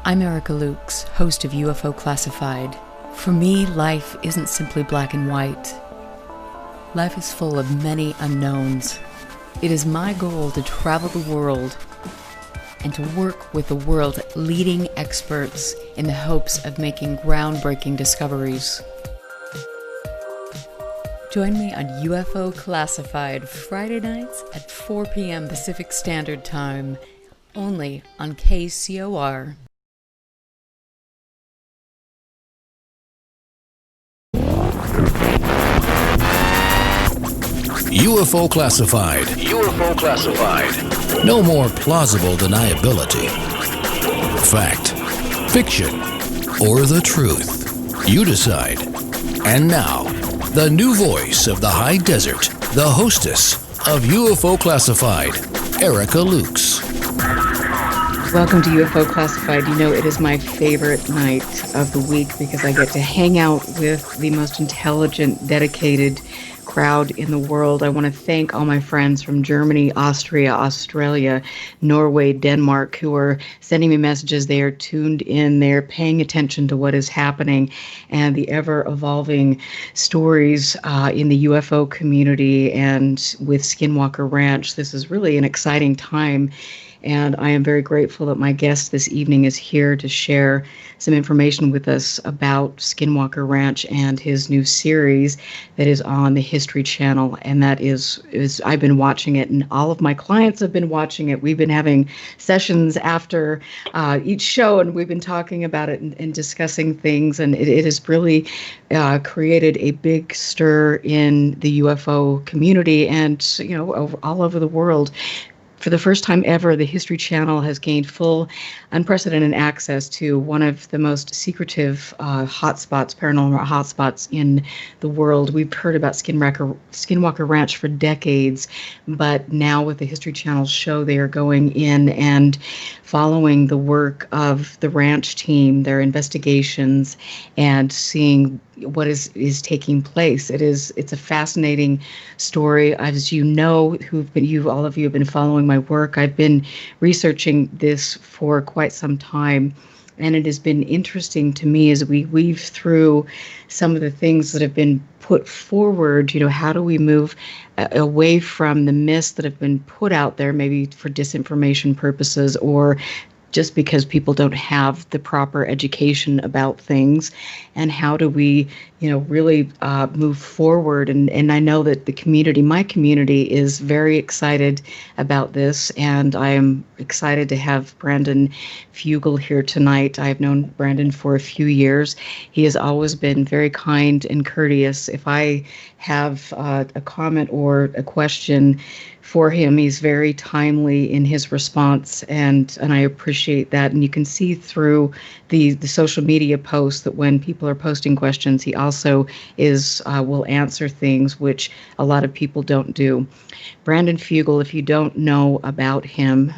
I'm Erica Lukes, host of UFO Classified. For me, life isn't simply black and white. Life is full of many unknowns. It is my goal to travel the world and to work with the world's leading experts in the hopes of making groundbreaking discoveries. Join me on UFO Classified Friday nights at 4 p.m. Pacific Standard Time, only on KCOR. UFO Classified. UFO Classified. No more plausible deniability. Fact, fiction, or the truth. You decide. And now, the new voice of the high desert, the hostess of UFO Classified, Erica Lukes. Welcome to UFO Classified. You know, it is my favorite night of the week because I get to hang out with the most intelligent, dedicated crowd in the world. I want to thank all my friends from Germany, Austria, Australia, Norway, Denmark, who are sending me messages. They are tuned in. They're paying attention to what is happening and the ever-evolving stories in the UFO community and with Skinwalker Ranch. This is really an exciting time. And I am very grateful that my guest this evening is here to share some information with us about Skinwalker Ranch and his new series that is on the History Channel. And that is I've been watching it, and all of my clients have been watching it. We've been having sessions after each show, and we've been talking about it and discussing things. And it has really created a big stir in the UFO community and, you know, all over the world. For the first time ever, the History Channel has gained full, unprecedented access to one of the most secretive hotspots, paranormal hotspots in the world. We've heard about Skinwalker Ranch for decades, but now with the History Channel show, they are going in and following the work of the ranch team, their investigations, and seeing what is taking place. It's a fascinating story. As you know, all of you have been following my work. I've been researching this for quite some time, and it has been interesting to me as we weave through some of the things that have been put forward. You know, how do we move away from the myths that have been put out there, maybe for disinformation purposes or just because people don't have the proper education about things, and how do we, you know, really move forward? And I know that my community is very excited about this, and I am excited to have Brandon Fugal here tonight. I've known Brandon for a few years. He has always been very kind and courteous. If I have a comment or a question for him, he's very timely in his response, and I appreciate that. And you can see through the social media posts that when people are posting questions, he also will answer things which a lot of people don't do. Brandon Fugal, if you don't know about him,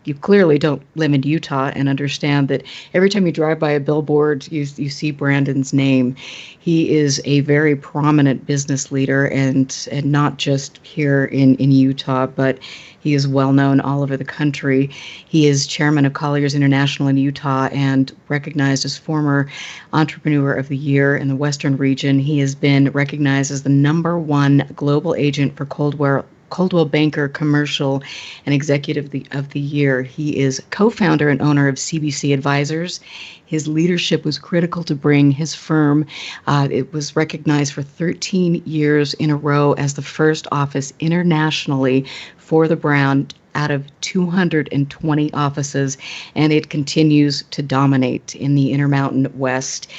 you clearly don't live in Utah and understand that every time you drive by a billboard, you see Brandon's name. He is a very prominent business leader, and not just here in Utah, but he is well known all over the country. He is chairman of Colliers International in Utah and recognized as former Entrepreneur of the Year in the Western region. He has been recognized as the #1 global agent for Coldwell Banker Commercial and Executive of the Year. He is co-founder and owner of CBC Advisors. His leadership was critical to bring his firm. It was recognized for 13 years in a row as the first office internationally for the brand out of 220 offices, and it continues to dominate in the Intermountain West.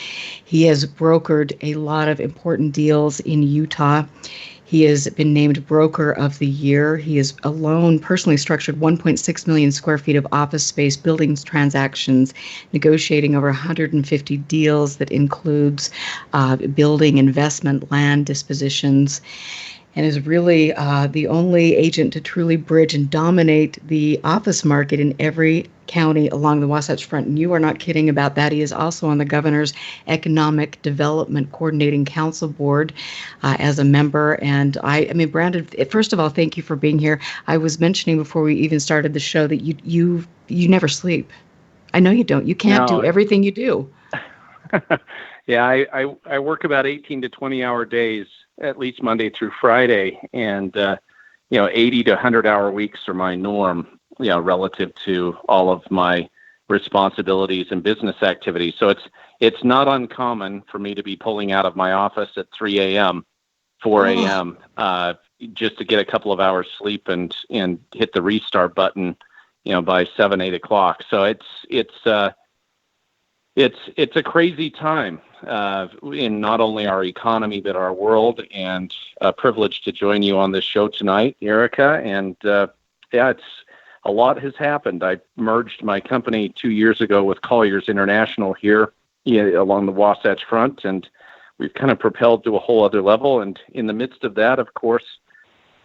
He has brokered a lot of important deals in Utah. He has been named Broker of the Year. He has alone personally structured 1.6 million square feet of office space, buildings transactions, negotiating over 150 deals that includes building, investment, land dispositions, and is really the only agent to truly bridge and dominate the office market in every county along the Wasatch Front. And you are not kidding about that. He is also on the Governor's Economic Development Coordinating Council Board as a member. And I mean, Brandon, first of all, thank you for being here. I was mentioning before we even started the show that you never sleep. I know you don't. You can't do No. everything you do. Yeah, I work about 18 to 20-hour days, at least Monday through Friday, and 80 to 100-hour weeks are my norm, relative to all of my responsibilities and business activities. So it's not uncommon for me to be pulling out of my office at 3 a.m., 4 a.m., just to get a couple of hours sleep and hit the restart button, by 7, 8 o'clock. So it's a crazy time in not only our economy but our world, and a privilege to join you on this show tonight, Erica. And it's a lot has happened. I merged my company 2 years ago with Colliers International here along the Wasatch Front, and we've kind of propelled to a whole other level. And in the midst of that, of course,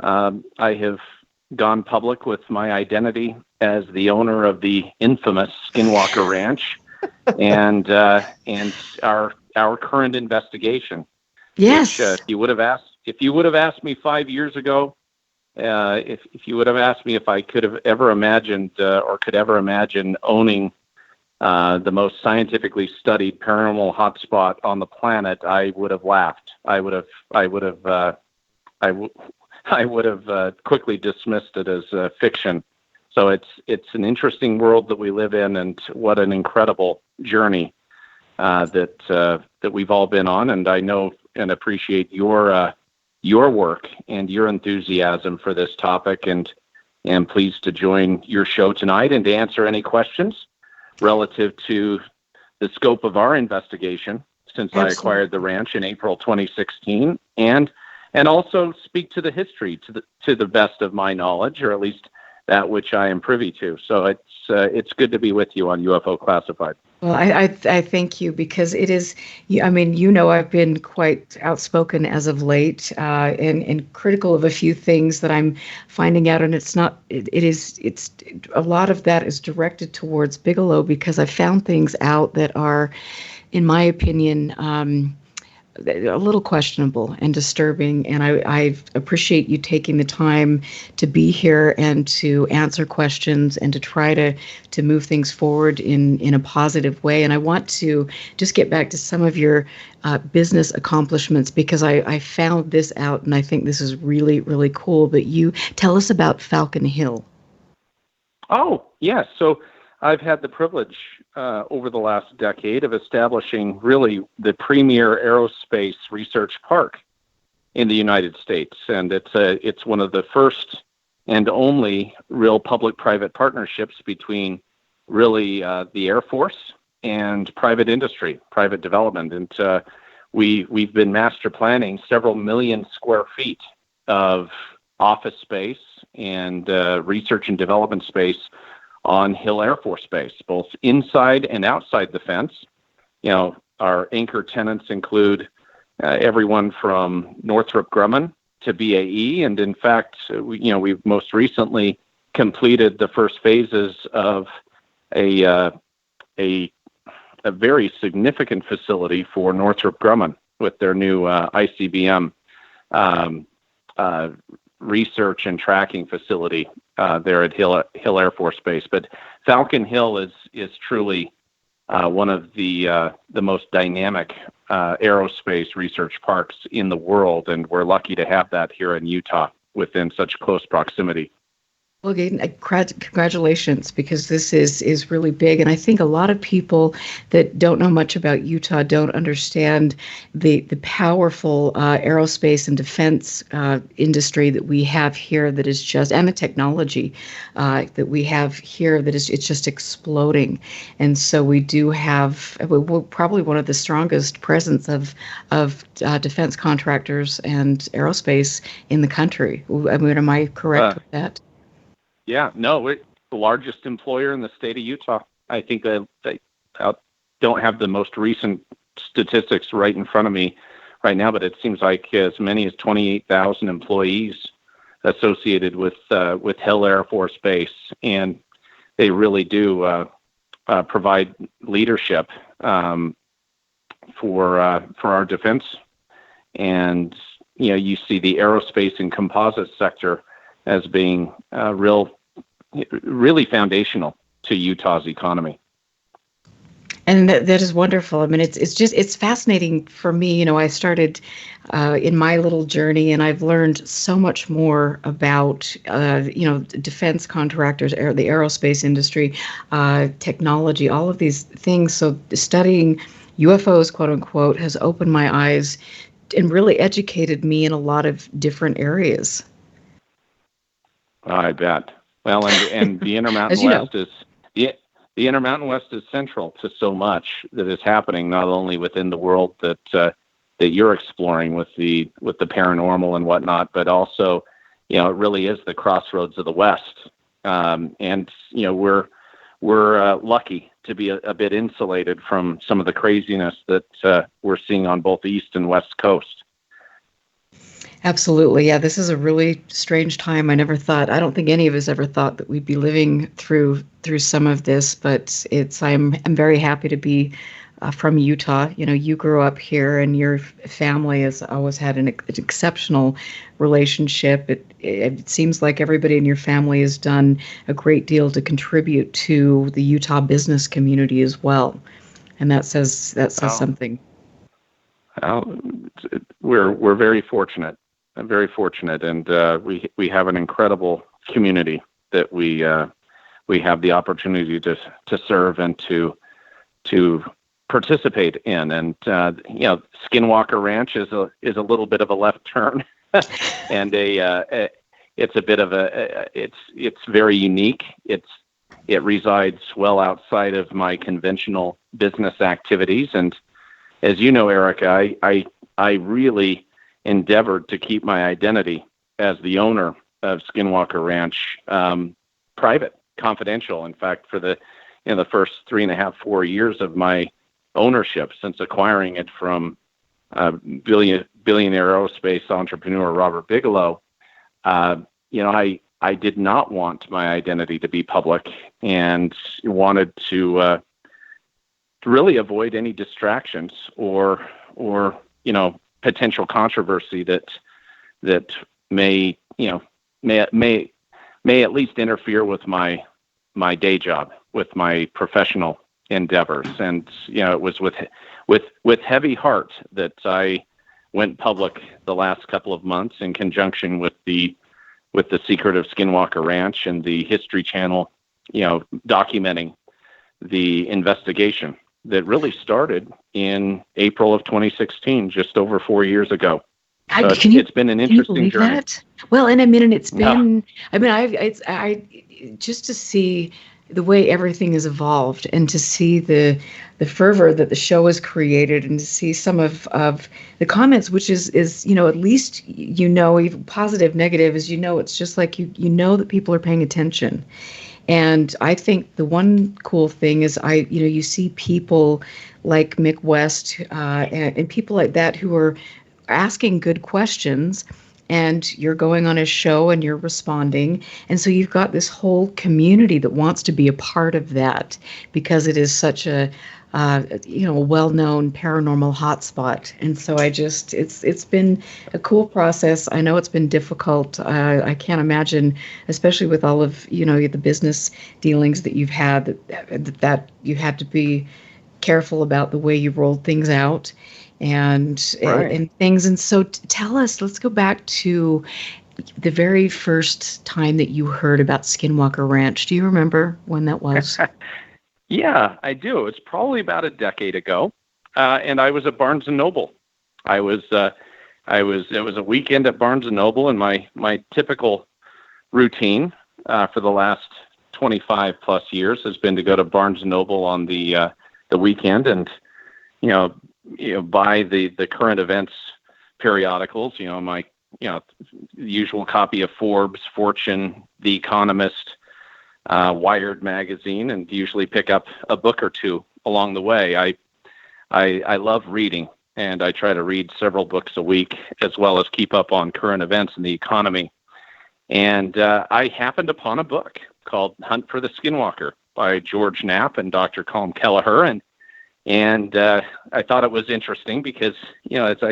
I have gone public with my identity as the owner of the infamous Skinwalker Ranch. and our current investigation. Yes. Which, if you would have asked me 5 years ago, if you would have asked me if I could have ever imagined or could ever imagine owning the most scientifically studied paranormal hotspot on the planet, I would have laughed. I would have quickly dismissed it as fiction. So it's an interesting world that we live in, and what an incredible journey that we've all been on. And I know and appreciate your work and your enthusiasm for this topic, and am pleased to join your show tonight and to answer any questions relative to the scope of our investigation since Absolutely. I acquired the ranch in April 2016, and also speak to the history to the best of my knowledge, or at least that which I am privy to. So it's good to be with you on UFO Classified. Well, I thank you, because it is, I mean, I've been quite outspoken as of late, and critical of a few things that I'm finding out. And it's a lot of that is directed towards Bigelow, because I found things out that are, in my opinion, a little questionable and disturbing. And I appreciate you taking the time to be here and to answer questions and to try to move things forward in a positive way. And I want to just get back to some of your business accomplishments, because I found this out, and I think this is really, really cool. But you tell us about Falcon Hill. Oh, yes. So I've had the privilege over the last decade of establishing really the premier aerospace research park in the United States. And it's one of the first and only real public-private partnerships between really the Air Force and private industry, private development. And we've been master planning several million square feet of office space and research and development space on Hill Air Force Base, both inside and outside the fence. Our anchor tenants include everyone from Northrop Grumman to BAE, and in fact, we've most recently completed the first phases of a very significant facility for Northrop Grumman with their new ICBM research and tracking facility there at Hill Air Force Base. But Falcon Hill is truly one of the most dynamic aerospace research parks in the world, and we're lucky to have that here in Utah within such close proximity. Well, again, congratulations, because this is really big. And I think a lot of people that don't know much about Utah don't understand the powerful aerospace and defense industry that we have here, that is just, and the technology that we have here that it's just exploding. And so we do have probably one of the strongest presence of defense contractors and aerospace in the country. I mean, am I correct with that? Yeah, no, we're the largest employer in the state of Utah. I think I don't have the most recent statistics right in front of me right now, but it seems like as many as 28,000 employees associated with Hill Air Force Base, and they really do provide leadership for our defense. And you see the aerospace and composite sector as being really foundational to Utah's economy. And that is wonderful. I mean, it's fascinating for me. I started in my little journey, and I've learned so much more about defense contractors, the aerospace industry, technology, all of these things. So studying UFOs, quote unquote, has opened my eyes and really educated me in a lot of different areas. I bet. Well, and the Intermountain West is the Intermountain West is central to so much that is happening, not only within the world that you're exploring with the paranormal and whatnot, but also, it really is the crossroads of the West. And we're lucky to be a bit insulated from some of the craziness that we're seeing on both the East and West Coast. Absolutely. Yeah, this is a really strange time. I don't think any of us ever thought that we'd be living through some of this, but I'm very happy to be from Utah. You grew up here, and your family has always had an exceptional relationship. It seems like everybody in your family has done a great deal to contribute to the Utah business community as well. And that says something. We're very fortunate. I'm very fortunate, and we have an incredible community that we have the opportunity to serve and to participate in. And Skinwalker Ranch is a little bit of a left turn, and it's a bit of it's very unique. It resides well outside of my conventional business activities, and as you know, Erica, I really endeavored to keep my identity as the owner of Skinwalker Ranch private, confidential. In fact, for the first 3.5, 4 years of my ownership since acquiring it from billionaire aerospace entrepreneur Robert Bigelow, I did not want my identity to be public, and wanted to really avoid any distractions or potential controversy that may at least interfere with my day job, with my professional endeavors. And it was with heavy heart that I went public the last couple of months in conjunction with the Secret of Skinwalker Ranch and the History Channel, documenting the investigation that really started in April of 2016, just over 4 years ago. So it's been an interesting journey. That? Well, and it's been. I just to see the way everything has evolved, and to see the fervor that the show has created, and to see some of the comments, which is at least even positive, negative, is it's just like you that people are paying attention. And I think the one cool thing is you see people like Mick West and people like that who are asking good questions, and you're going on his show and you're responding. And so you've got this whole community that wants to be a part of that, because it is such a well-known paranormal hotspot. And so it's been a cool process. I know it's been difficult. I can't imagine, especially with all of, the business dealings that you've had, that you had to be careful about the way you rolled things out and things. And so tell us, let's go back to the very first time that you heard about Skinwalker Ranch. Do you remember when that was? Yeah, I do. It's probably about a decade ago, and I was at Barnes and Noble. It was a weekend at Barnes and Noble, and my typical routine for the last 25 plus years has been to go to Barnes and Noble on the weekend, and buy the current events periodicals. My usual copy of Forbes, Fortune, The Economist, Wired magazine, and usually pick up a book or two along the way. I love reading, and I try to read several books a week, as well as keep up on current events in the economy. And I happened upon a book called Hunt for the Skinwalker by George Knapp and Dr. Colm Kelleher, and I thought it was interesting because as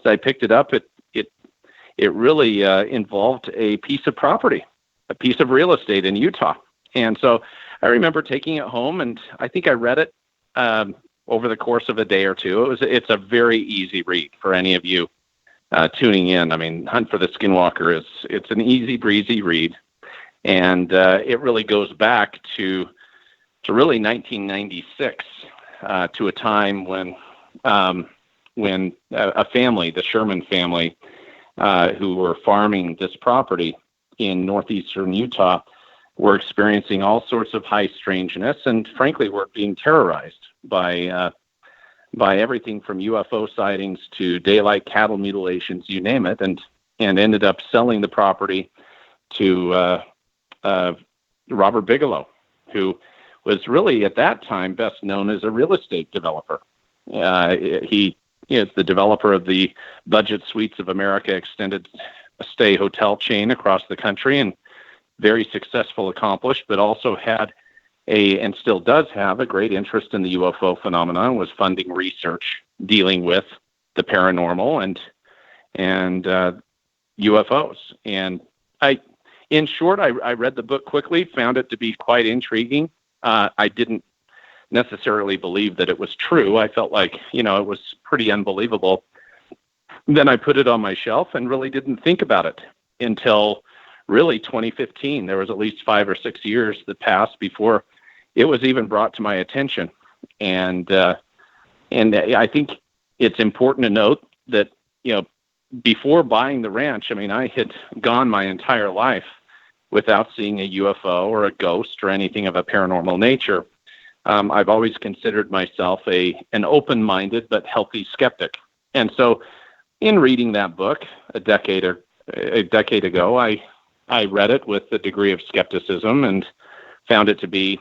I picked it up, it really involved a piece of property, a piece of real estate in Utah. And so I remember taking it home, and I think I read it over the course of a day or two. It's a very easy read for any of you tuning in. I mean, Hunt for the Skinwalker it's an easy breezy read, and it really goes back to really 1996, to a time when a family, the Sherman family, who were farming this property in northeastern Utah, were experiencing all sorts of high strangeness, and frankly, were being terrorized by everything from UFO sightings to daylight cattle mutilations, you name it, and ended up selling the property to Robert Bigelow, who was really at that time best known as a real estate developer. He is the developer of the Budget Suites of America extended stay hotel chain across the country, and very successful, accomplished, but also had and still does have a great interest in the UFO phenomenon, was funding research dealing with the paranormal and UFOs. And in short, I read the book quickly, found it to be quite intriguing. I didn't necessarily believe that it was true. I felt like, it was pretty unbelievable. Then I put it on my shelf and really didn't think about it until really 2015. There was at least 5 or 6 years that passed before it was even brought to my attention. And I think it's important to note that, before buying the ranch, I had gone my entire life without seeing a UFO or a ghost or anything of a paranormal nature. I've always considered myself an open-minded but healthy skeptic. And so in reading that book a decade ago, I read it with a degree of skepticism and found it to be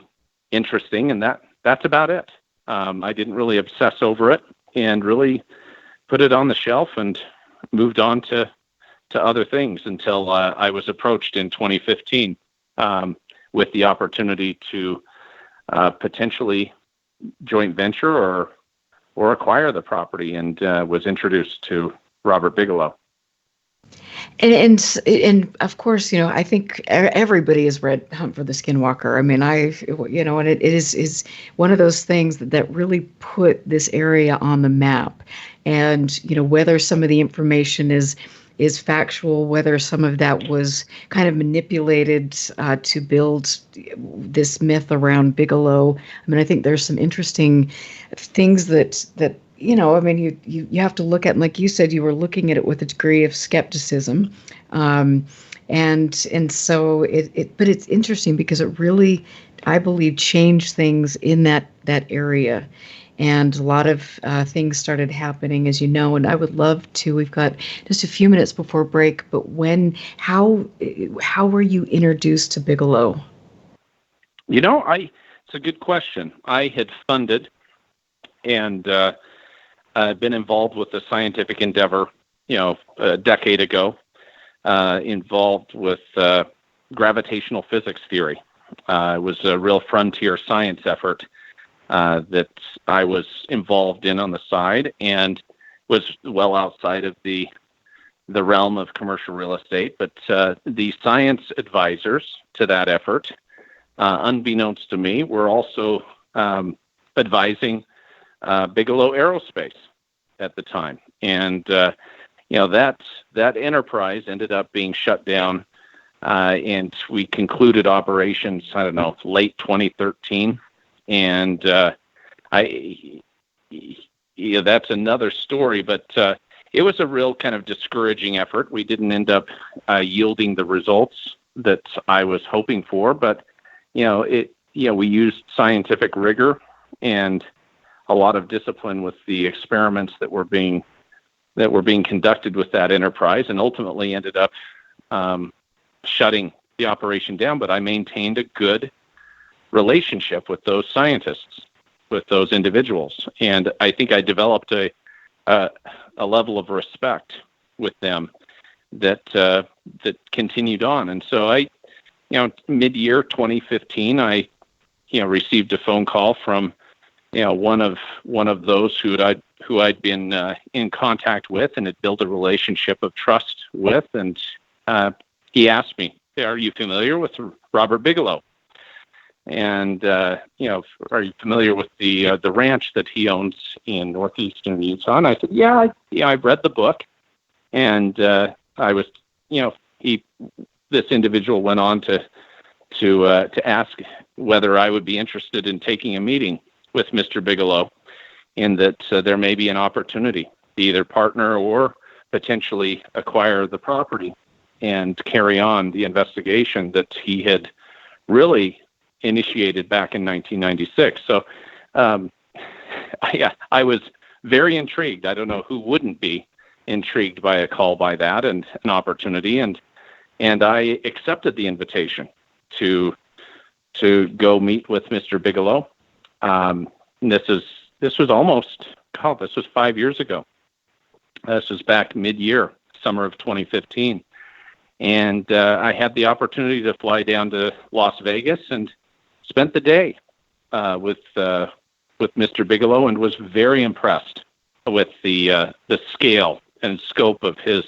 interesting, and that's about it. I didn't really obsess over it and really put it on the shelf and moved on to other things until I was approached in 2015 with the opportunity to potentially joint venture or acquire the property, and was introduced to Robert Bigelow. And of course, I think everybody has read Hunt for the Skinwalker. And it is one of those things that really put this area on the map. And, whether some of the information is factual, whether some of that was kind of manipulated to build this myth around Bigelow. I think there's some interesting things that you have to look at, and like you said, you were looking at it with a degree of skepticism, and so but it's interesting because it really, I believe, changed things in that area, and a lot of things started happening, as you know. And I would love to. We've got just a few minutes before break, but how were you introduced to Bigelow? It's a good question. I had funded and been involved with the scientific endeavor, a decade ago, involved with gravitational physics theory. It was a real frontier science effort that I was involved in on the side, and was well outside of the realm of commercial real estate. But the science advisors to that effort, unbeknownst to me, were also advising Bigelow Aerospace at the time. And, that enterprise ended up being shut down, and we concluded operations, late 2013. And that's another story, but it was a real kind of discouraging effort. We didn't end up yielding the results that I was hoping for, but, we used scientific rigor and a lot of discipline with the experiments that were being conducted with that enterprise, and ultimately ended up shutting the operation down. But I maintained a good relationship with those scientists, with those individuals, and I think I developed a level of respect with them that continued on. And so mid-year 2015, I received a phone call from one of those who I'd been in contact with and had built a relationship of trust with, and he asked me, "Are you familiar with Robert Bigelow?" And are you familiar with the ranch that he owns in northeastern Utah? And I said, yeah, I've read the book. And I was, this individual went on to ask whether I would be interested in taking a meeting with Mr. Bigelow, in that there may be an opportunity to either partner or potentially acquire the property and carry on the investigation that he had really initiated back in 1996. So I was very intrigued. I don't know who wouldn't be intrigued by a call by that and an opportunity. And I accepted the invitation to go meet with Mr. Bigelow. This was 5 years ago. This was back mid-year, summer of 2015. And I had the opportunity to fly down to Las Vegas and spent the day with Mr. Bigelow, and was very impressed with the scale and scope of his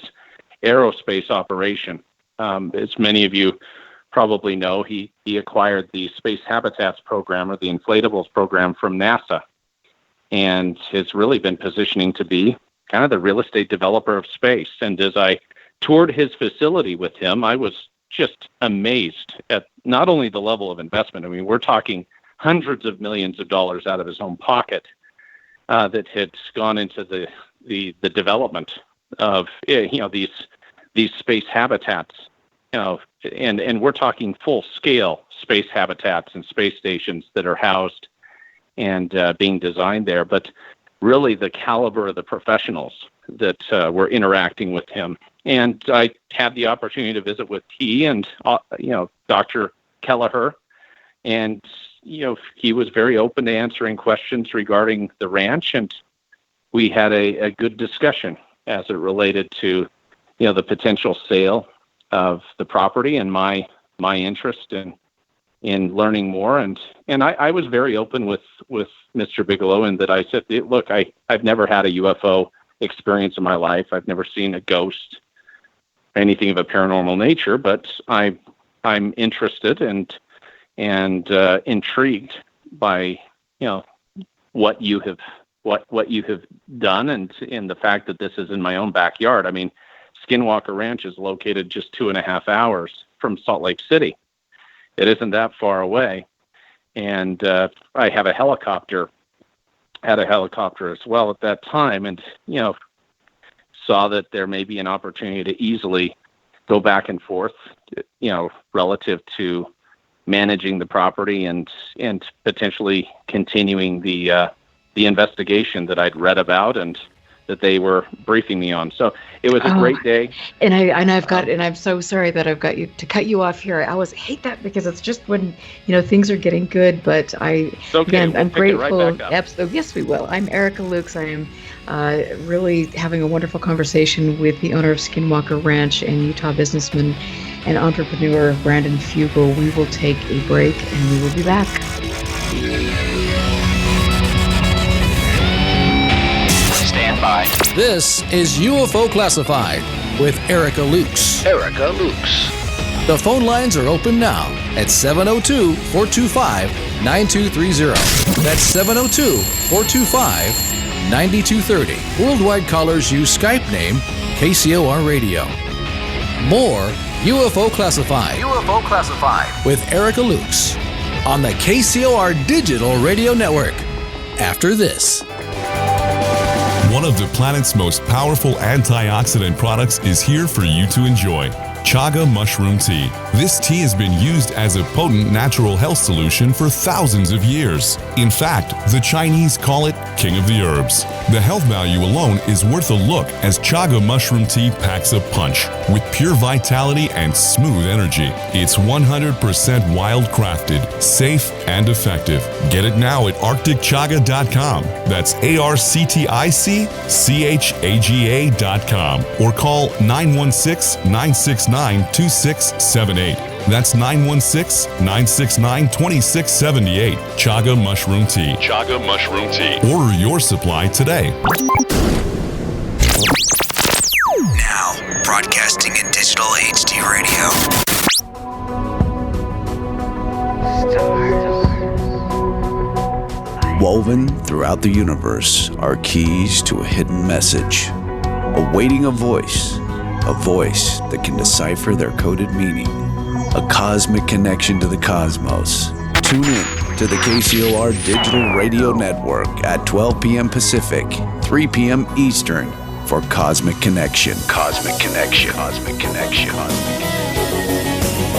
aerospace operation. As many of you probably know, he acquired the Space Habitats program, or the inflatables program, from NASA, and has really been positioning to be kind of the real estate developer of space. And as I toured his facility with him, I was just amazed at not only the level of investment. I mean, we're talking hundreds of millions of dollars out of his own pocket that had gone into the development of these space habitats. And we're talking full scale space habitats and space stations that are housed and being designed there. But really, the caliber of the professionals that were interacting with him. And I had the opportunity to visit with he and Dr. Kelleher, and he was very open to answering questions regarding the ranch, and we had a good discussion as it related to the potential sale of the property and my interest in learning more. And I was very open with Mr. Bigelow, in that I said, look, I've never had a UFO experience in my life. I've never seen a ghost, anything of a paranormal nature, but I'm interested and intrigued by what you have done, and in the fact that this is in my own backyard. I mean, Skinwalker Ranch is located just 2.5 hours from Salt Lake City. It isn't that far away, and I have a helicopter. Had a helicopter as well at that time, and saw that there may be an opportunity to easily go back and forth, relative to managing the property and potentially continuing the investigation that I'd read about and that they were briefing me on. So it was a great day. And I'm so sorry that I've got to cut you off here. I always hate that, because it's just when things are getting good. But I'm grateful. Right, absolutely, yes, we will. I'm Erica Lukes. I am really having a wonderful conversation with the owner of Skinwalker Ranch and Utah businessman and entrepreneur Brandon Fugal. We will take a break, and we will be back. This is UFO Classified with Erica Lukes. The phone lines are open now at 702-425-9230. That's 702-425-9230. Worldwide callers use Skype name KCOR Radio. More UFO Classified with Erica Lukes on the KCOR Digital Radio Network. After this. One of the planet's most powerful antioxidant products is here for you to enjoy. Chaga mushroom tea. This tea has been used as a potent natural health solution for thousands of years. In fact, the Chinese call it king of the herbs. The health value alone is worth a look, as Chaga mushroom tea packs a punch with pure vitality and smooth energy. It's 100% wild crafted, safe, and effective. Get it now at arcticchaga.com. That's ARCTICCHAGA.com, or call 916-969-2678. That's 916-969-2678. Chaga Mushroom Tea. Order your supply today. Now, broadcasting in digital HD radio. Woven throughout the universe are keys to a hidden message, awaiting a voice that can decipher their coded meaning, a cosmic connection to the cosmos. Tune in to the KCOR Digital Radio Network at 12 p.m. Pacific, 3 p.m. Eastern for Cosmic Connection. Cosmic Connection. Cosmic Connection.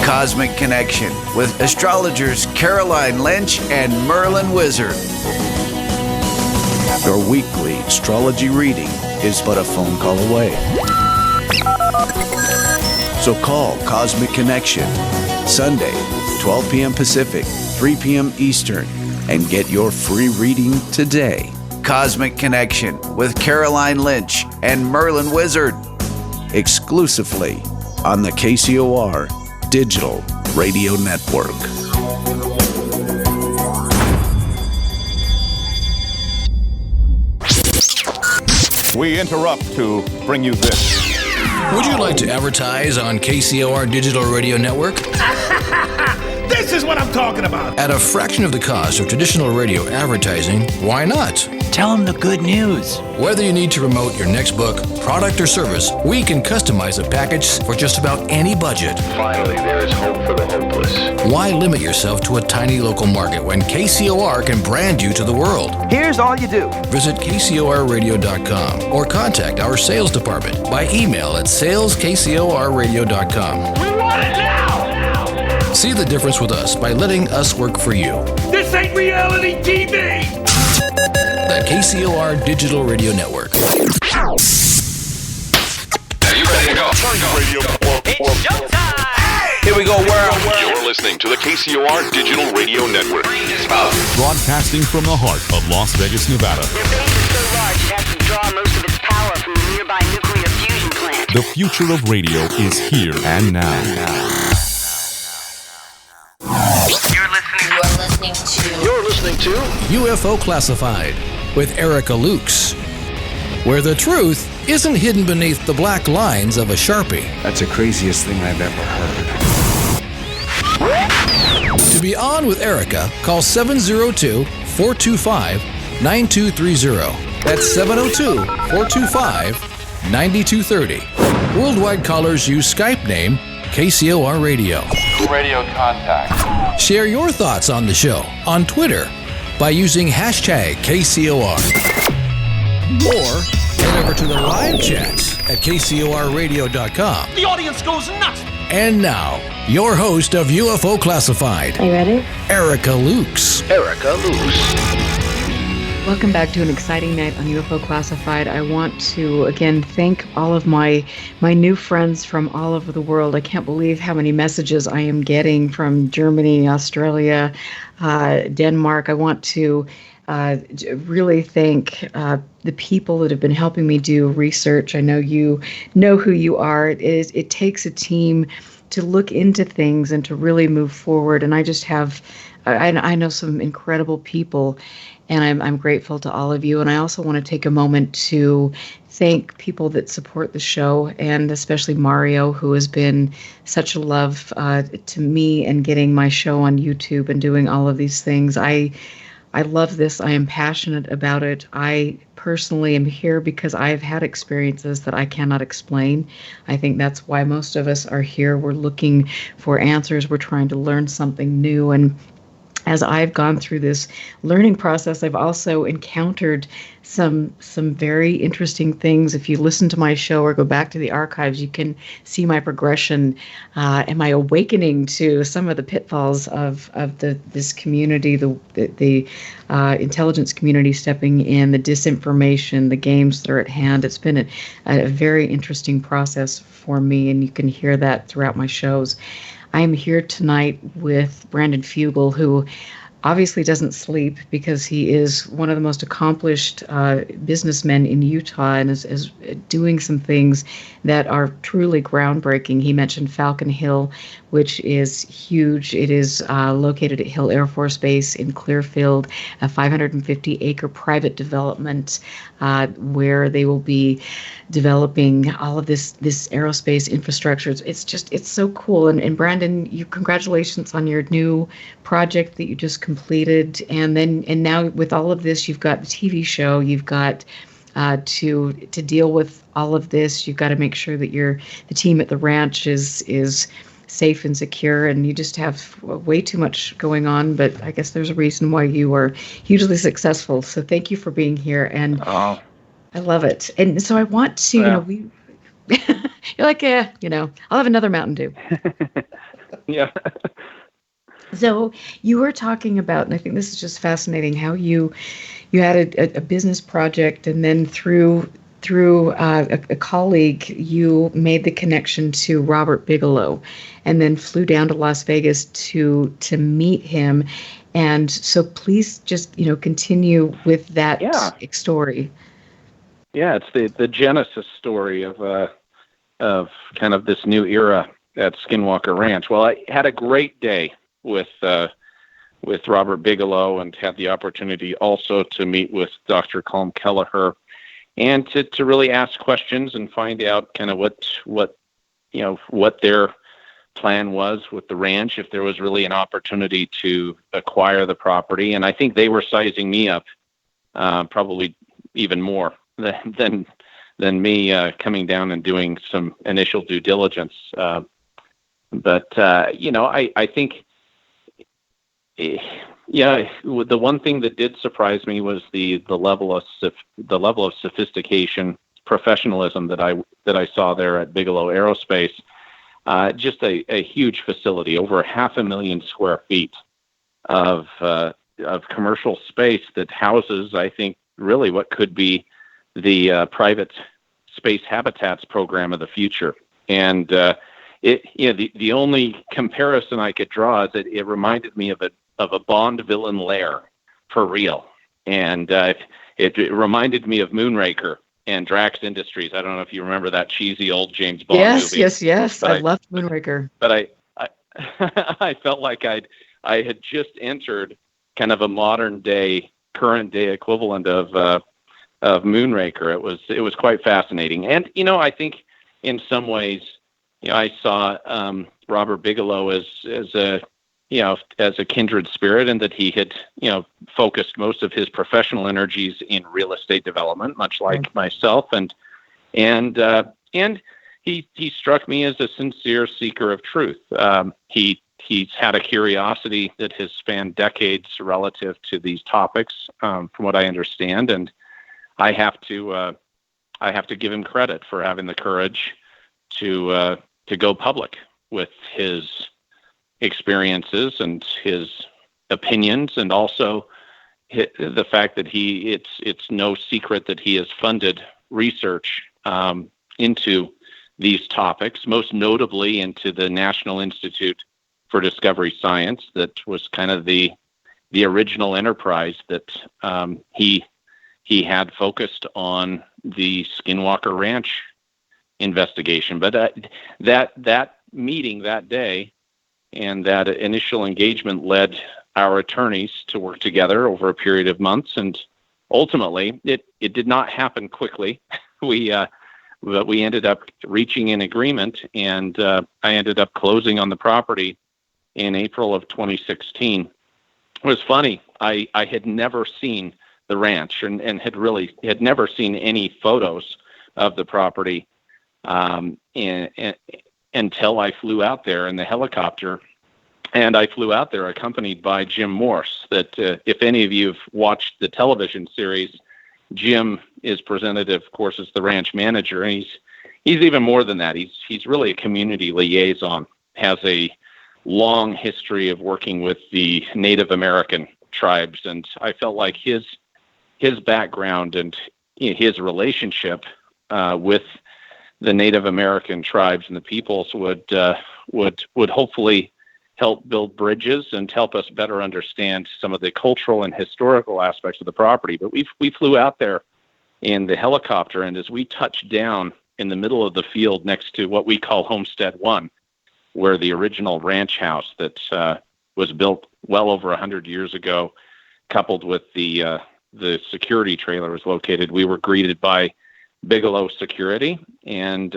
Cosmic Connection with astrologers Caroline Lynch and Merlin Wizard. Your weekly astrology reading is but a phone call away. So call Cosmic Connection Sunday, 12 p.m. Pacific, 3 p.m. Eastern, and get your free reading today. Cosmic Connection with Caroline Lynch and Merlin Wizard, exclusively on the KCOR Digital Radio Network. We interrupt to bring you this. Would you like to advertise on KCOR Digital Radio Network? This is what I'm talking about. At a fraction of the cost of traditional radio advertising, why not? Tell them the good news. Whether you need to promote your next book, product, or service, we can customize a package for just about any budget. Finally, there is hope for the hopeless. Why limit yourself to a tiny local market when KCOR can brand you to the world? Here's all you do. Visit KCORradio.com or contact our sales department by email at saleskcorradio.com. We want it now! See the difference with us by letting us work for you. This ain't reality TV! The KCOR Digital Radio Network. Are you ready to go? Turn the radio. It's showtime! Here we go, world. You're listening to the KCOR Digital Radio Network. Broadcasting from the heart of Las Vegas, Nevada. Their base is so large it has to draw most of its power from the nearby nuclear fusion plant. The future of radio is here and now. You're listening to UFO Classified with Erica Lukes, where the truth isn't hidden beneath the black lines of a Sharpie. That's the craziest thing I've ever heard. To be on with Erica, call 702-425-9230. That's 702-425-9230. Worldwide callers use Skype name KCOR Radio. Radio contact. Share your thoughts on the show on Twitter by using hashtag KCOR. Or head over to the live chats at KCORradio.com. The audience goes nuts! And now, your host of UFO Classified. Are you ready? Erica Lukes. Erica Lukes. Welcome back to an exciting night on UFO Classified. I want to, again, thank all of my new friends from all over the world. I can't believe how many messages I am getting from Germany, Australia, Denmark. I want to really thank the people that have been helping me do research. I know you know who you are. It takes a team to look into things and to really move forward. And I just have, I know some incredible people, and I'm grateful to all of you. And I also want to take a moment to thank people that support the show, and especially Mario, who has been such a love to me and getting my show on YouTube and doing all of these things. I love this. I am passionate about it. I personally am here because I've had experiences that I cannot explain. I think that's why most of us are here. We're looking for answers. We're trying to learn something new. And as I've gone through this learning process, I've also encountered some very interesting things. If you listen to my show or go back to the archives, you can see my progression and my awakening to some of the pitfalls of this community, the intelligence community stepping in, the disinformation, the games that are at hand. It's been a very interesting process for me, and you can hear that throughout my shows. I'm here tonight with Brandon Fugal, who obviously doesn't sleep because he is one of the most accomplished businessmen in Utah and is doing some things that are truly groundbreaking. He mentioned Falcon Hill, which is huge. It is located at Hill Air Force Base in Clearfield, a 550-acre private development where they will be developing all of this aerospace infrastructure. It's so cool. And Brandon, congratulations on your new project that you just completed. completed, and now with all of this, you've got the TV show, you've got to deal with all of this. You've got to make sure that the team at the ranch is safe and secure, and you just have way too much going on. But I guess there's a reason why you are hugely successful. So thank you for being here, and I love it. And so I want to, you're like, I'll have another Mountain Dew. Yeah. So you were talking about, and I think this is just fascinating, how you had a business project, and then through a colleague, you made the connection to Robert Bigelow, and then flew down to Las Vegas to meet him. And so please just, continue with that story. Yeah, it's the genesis story of kind of this new era at Skinwalker Ranch. Well, I had a great day with Robert Bigelow, and had the opportunity also to meet with Dr. Colm Kelleher, and to really ask questions and find out kind of what their plan was with the ranch, if there was really an opportunity to acquire the property. And I think they were sizing me up probably even more than me coming down and doing some initial due diligence. But I think, the one thing that did surprise me was the level of sophistication, professionalism that I saw there at Bigelow Aerospace. Just a huge facility, over 500,000 square feet of commercial space that houses, I think, really what could be the private space habitats program of the future. And the only comparison I could draw is that it reminded me of a Bond villain lair for real. And it reminded me of Moonraker and Drax Industries. I don't know if you remember that cheesy old James Bond movie. Yes. I loved Moonraker. But I felt like I had just entered kind of a current day equivalent of Moonraker. It was quite fascinating. And I think in some ways, I saw Robert Bigelow as a kindred spirit, and that he had, focused most of his professional energies in real estate development, much like myself. And he struck me as a sincere seeker of truth. He's had a curiosity that has spanned decades relative to these topics, from what I understand. And I have to give him credit for having the courage to go public with his experiences and his opinions, and also the fact that it's no secret that he has funded research into these topics, most notably into the National Institute for Discovery Science, that was kind of the original enterprise that he had focused on the Skinwalker Ranch investigation. But that meeting that day and that initial engagement led our attorneys to work together over a period of months, and ultimately it did not happen quickly. But we ended up reaching an agreement, and I ended up closing on the property in April of 2016. It was funny. I had never seen the ranch and had never seen any photos of the property until I flew out there in the helicopter. And I flew out there accompanied by Jim Morse, that if any of you have watched the television series, Jim is presented, of course, as the ranch manager. And he's even more than that. He's really a community liaison, has a long history of working with the Native American tribes. And I felt like his background and his relationship with the Native American tribes and the peoples would hopefully help build bridges and help us better understand some of the cultural and historical aspects of the property. But we flew out there in the helicopter, and as we touched down in the middle of the field next to what we call Homestead 1, where the original ranch house that was built well over 100 years ago, coupled with the security trailer was located, we were greeted by Bigelow security and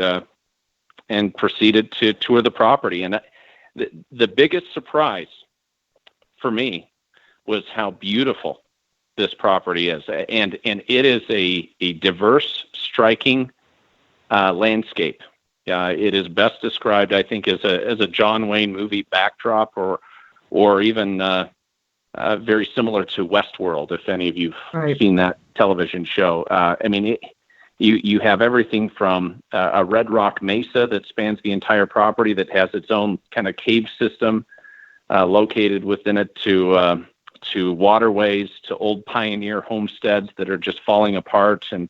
proceeded to tour the property. And the biggest surprise for me was how beautiful this property is, and it is a diverse, striking landscape. It is best described, I think, as a John Wayne movie backdrop, or even very similar to Westworld, if any of you've seen that television show. I mean, you have everything from a red rock mesa that spans the entire property that has its own kind of cave system located within it, to waterways, to old pioneer homesteads that are just falling apart, and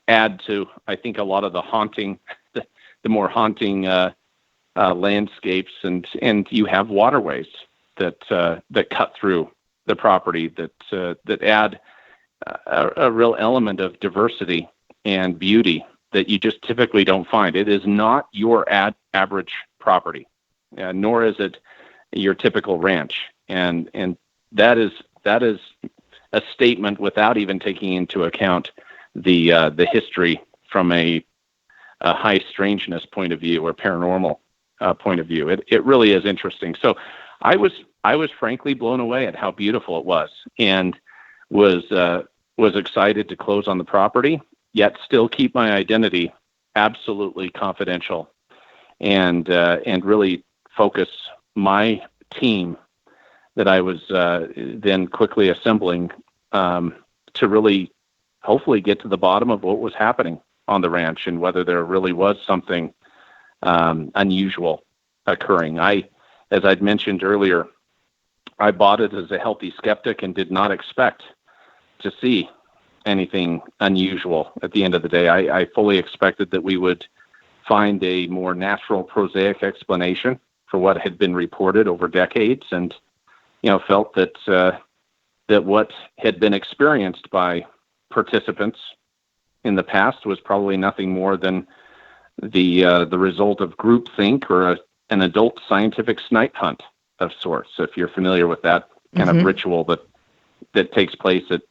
add to, I think, a lot of the haunting, the more haunting landscapes, and you have waterways that cut through the property that add a real element of diversity and beauty that you just typically don't find. It is not your average property, nor is it your typical ranch, and that is a statement without even taking into account the history from a high strangeness point of view or paranormal point of view. It really is interesting. So I was frankly blown away at how beautiful it was, and was excited to close on the property, yet still keep my identity absolutely confidential, and really focus my team that I was then quickly assembling to really hopefully get to the bottom of what was happening on the ranch and whether there really was something unusual occurring. As I'd mentioned earlier, I bought it as a healthy skeptic and did not expect to see anything unusual at the end of the day. I fully expected that we would find a more natural, prosaic explanation for what had been reported over decades, and felt that what had been experienced by participants in the past was probably nothing more than the result of groupthink or an adult scientific snipe hunt of sorts. If you're familiar with that kind of ritual that takes place at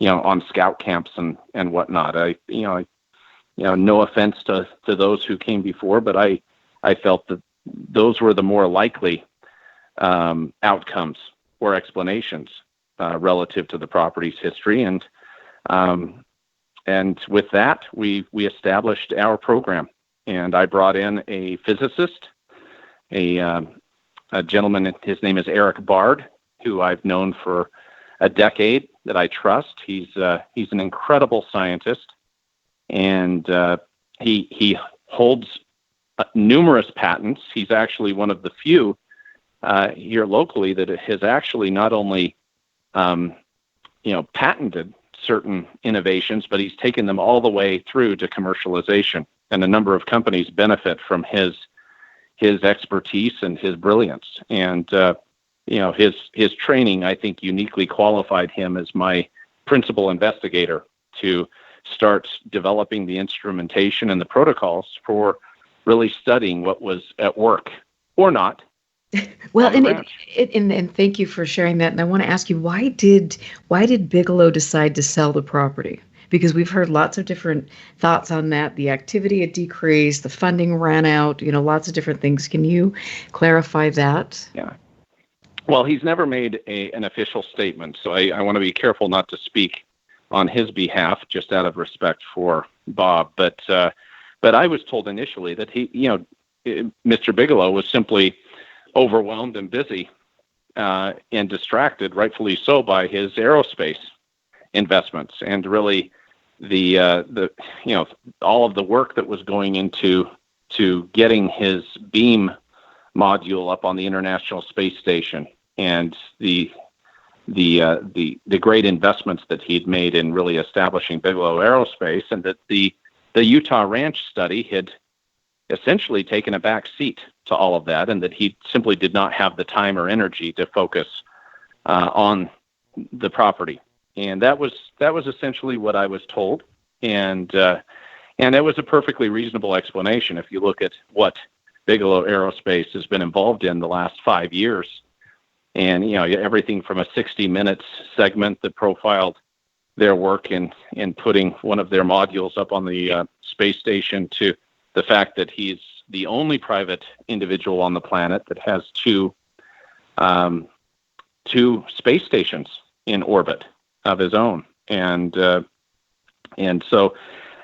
on scout camps and whatnot. No offense to those who came before, but I felt that those were the more likely outcomes or explanations relative to the property's history, and with that we established our program, and I brought in a physicist, a gentleman. His name is Eric Bard, who I've known for a decade, that I trust. He's an incredible scientist, and he holds numerous patents. He's actually one of the few here locally that has actually not only patented certain innovations, but he's taken them all the way through to commercialization, and a number of companies benefit from his expertise and his brilliance. And his training, I think, uniquely qualified him as my principal investigator to start developing the instrumentation and the protocols for really studying what was at work or not. Well, and thank you for sharing that. And I want to ask you, why did Bigelow decide to sell the property? Because we've heard lots of different thoughts on that. The activity had decreased, the funding ran out, lots of different things. Can you clarify that? Yeah. Well, he's never made an official statement, so I want to be careful not to speak on his behalf, just out of respect for Bob. But I was told initially that Mr. Bigelow was simply overwhelmed and busy and distracted, rightfully so, by his aerospace investments, and really the all of the work that was going into getting his beam module up on the International Space Station, and the great investments that he'd made in really establishing Bigelow Aerospace, and that the Utah Ranch study had essentially taken a back seat to all of that, and that he simply did not have the time or energy to focus on the property. And that was essentially what I was told, and it was a perfectly reasonable explanation if you look at what Bigelow Aerospace has been involved in the last 5 years. And, everything from a 60 Minutes segment that profiled their work in putting one of their modules up on the space station, to the fact that he's the only private individual on the planet that has two 2 space stations in orbit of his own. And so,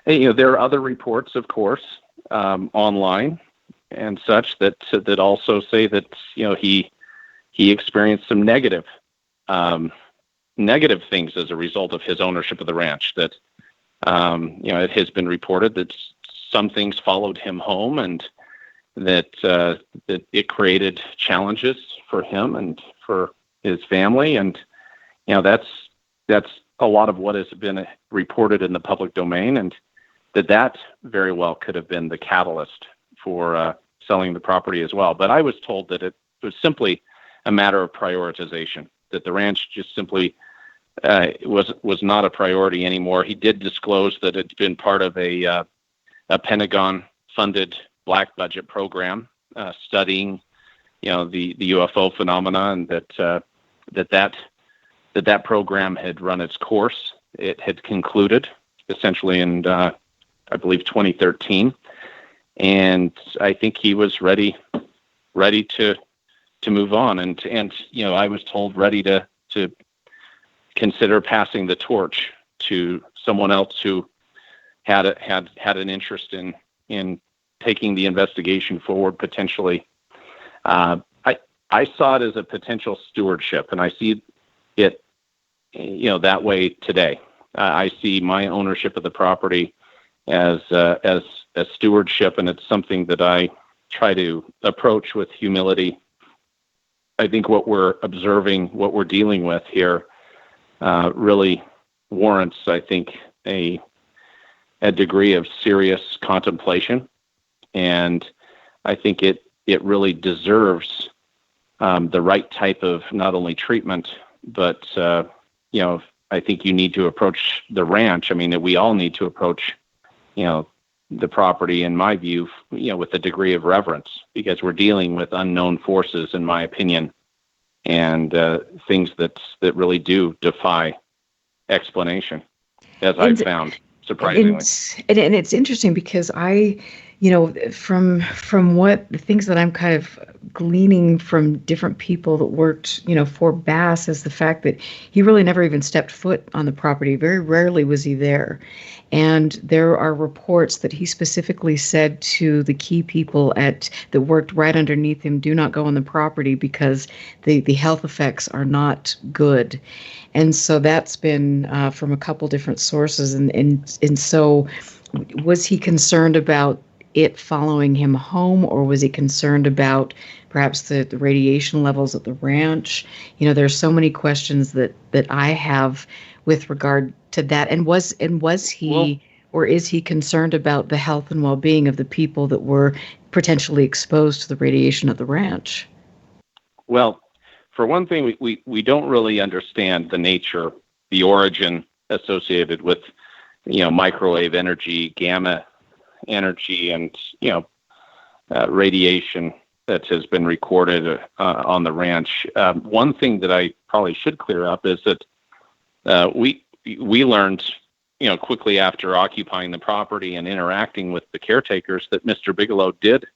there are other reports, of course, online and such that also say that he experienced some negative things as a result of his ownership of the ranch. That it has been reported that some things followed him home, and that it created challenges for him and for his family, and that's a lot of what has been reported in the public domain, and that very well could have been the catalyst for selling the property as well. But I was told that it was simply a matter of prioritization, that the ranch just simply was not a priority anymore. He did disclose that it's been part of a Pentagon-funded black budget program studying, the UFO phenomena, and that program had run its course. It had concluded essentially in, I believe, 2013, and I think he was ready to move on, and I was told ready to consider passing the torch to someone else who had an interest in taking the investigation forward potentially. I saw it as a potential stewardship, and I see it, that way today. I see my ownership of the property as stewardship, and it's something that I try to approach with humility. I think what we're observing, what we're dealing with here, really warrants, I think, a degree of serious contemplation, and I think it really deserves the right type of not only treatment, but I think you need to approach the ranch. I mean, we all need to approach, the property, in my view, with a degree of reverence, because we're dealing with unknown forces, in my opinion, and things that really do defy explanation, as I've found, surprisingly. And it's interesting because from what the things that I'm kind of gleaning from different people that worked, for BAASS, is the fact that he really never even stepped foot on the property. Very rarely was he there. And there are reports that he specifically said to the key people that worked right underneath him, do not go on the property because the health effects are not good. And so that's been from a couple different sources. And so was he concerned about it following him home, or was he concerned about perhaps the radiation levels at the ranch? There's so many questions that I have with regard to that. And was he, or is he concerned about the health and well-being of the people that were potentially exposed to the radiation at the ranch? Well, for one thing, we don't really understand the nature, the origin associated with, microwave energy, gamma energy, and radiation that has been recorded on the ranch. One thing that I probably should clear up is that we learned, quickly after occupying the property and interacting with the caretakers, that Mr. Bigelow did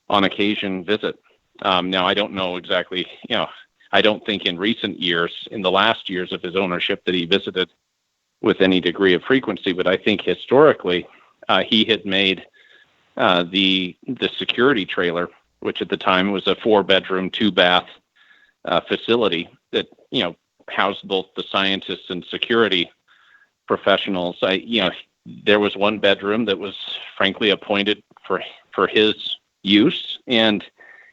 on occasion visit. Now, I don't know exactly, I don't think in recent years, in the last years of his ownership, that he visited with any degree of frequency, but I think historically he had made the security trailer, which at the time was a 4-bedroom, 2-bath facility that, housed both the scientists and security professionals. There was one bedroom that was frankly appointed for his use, and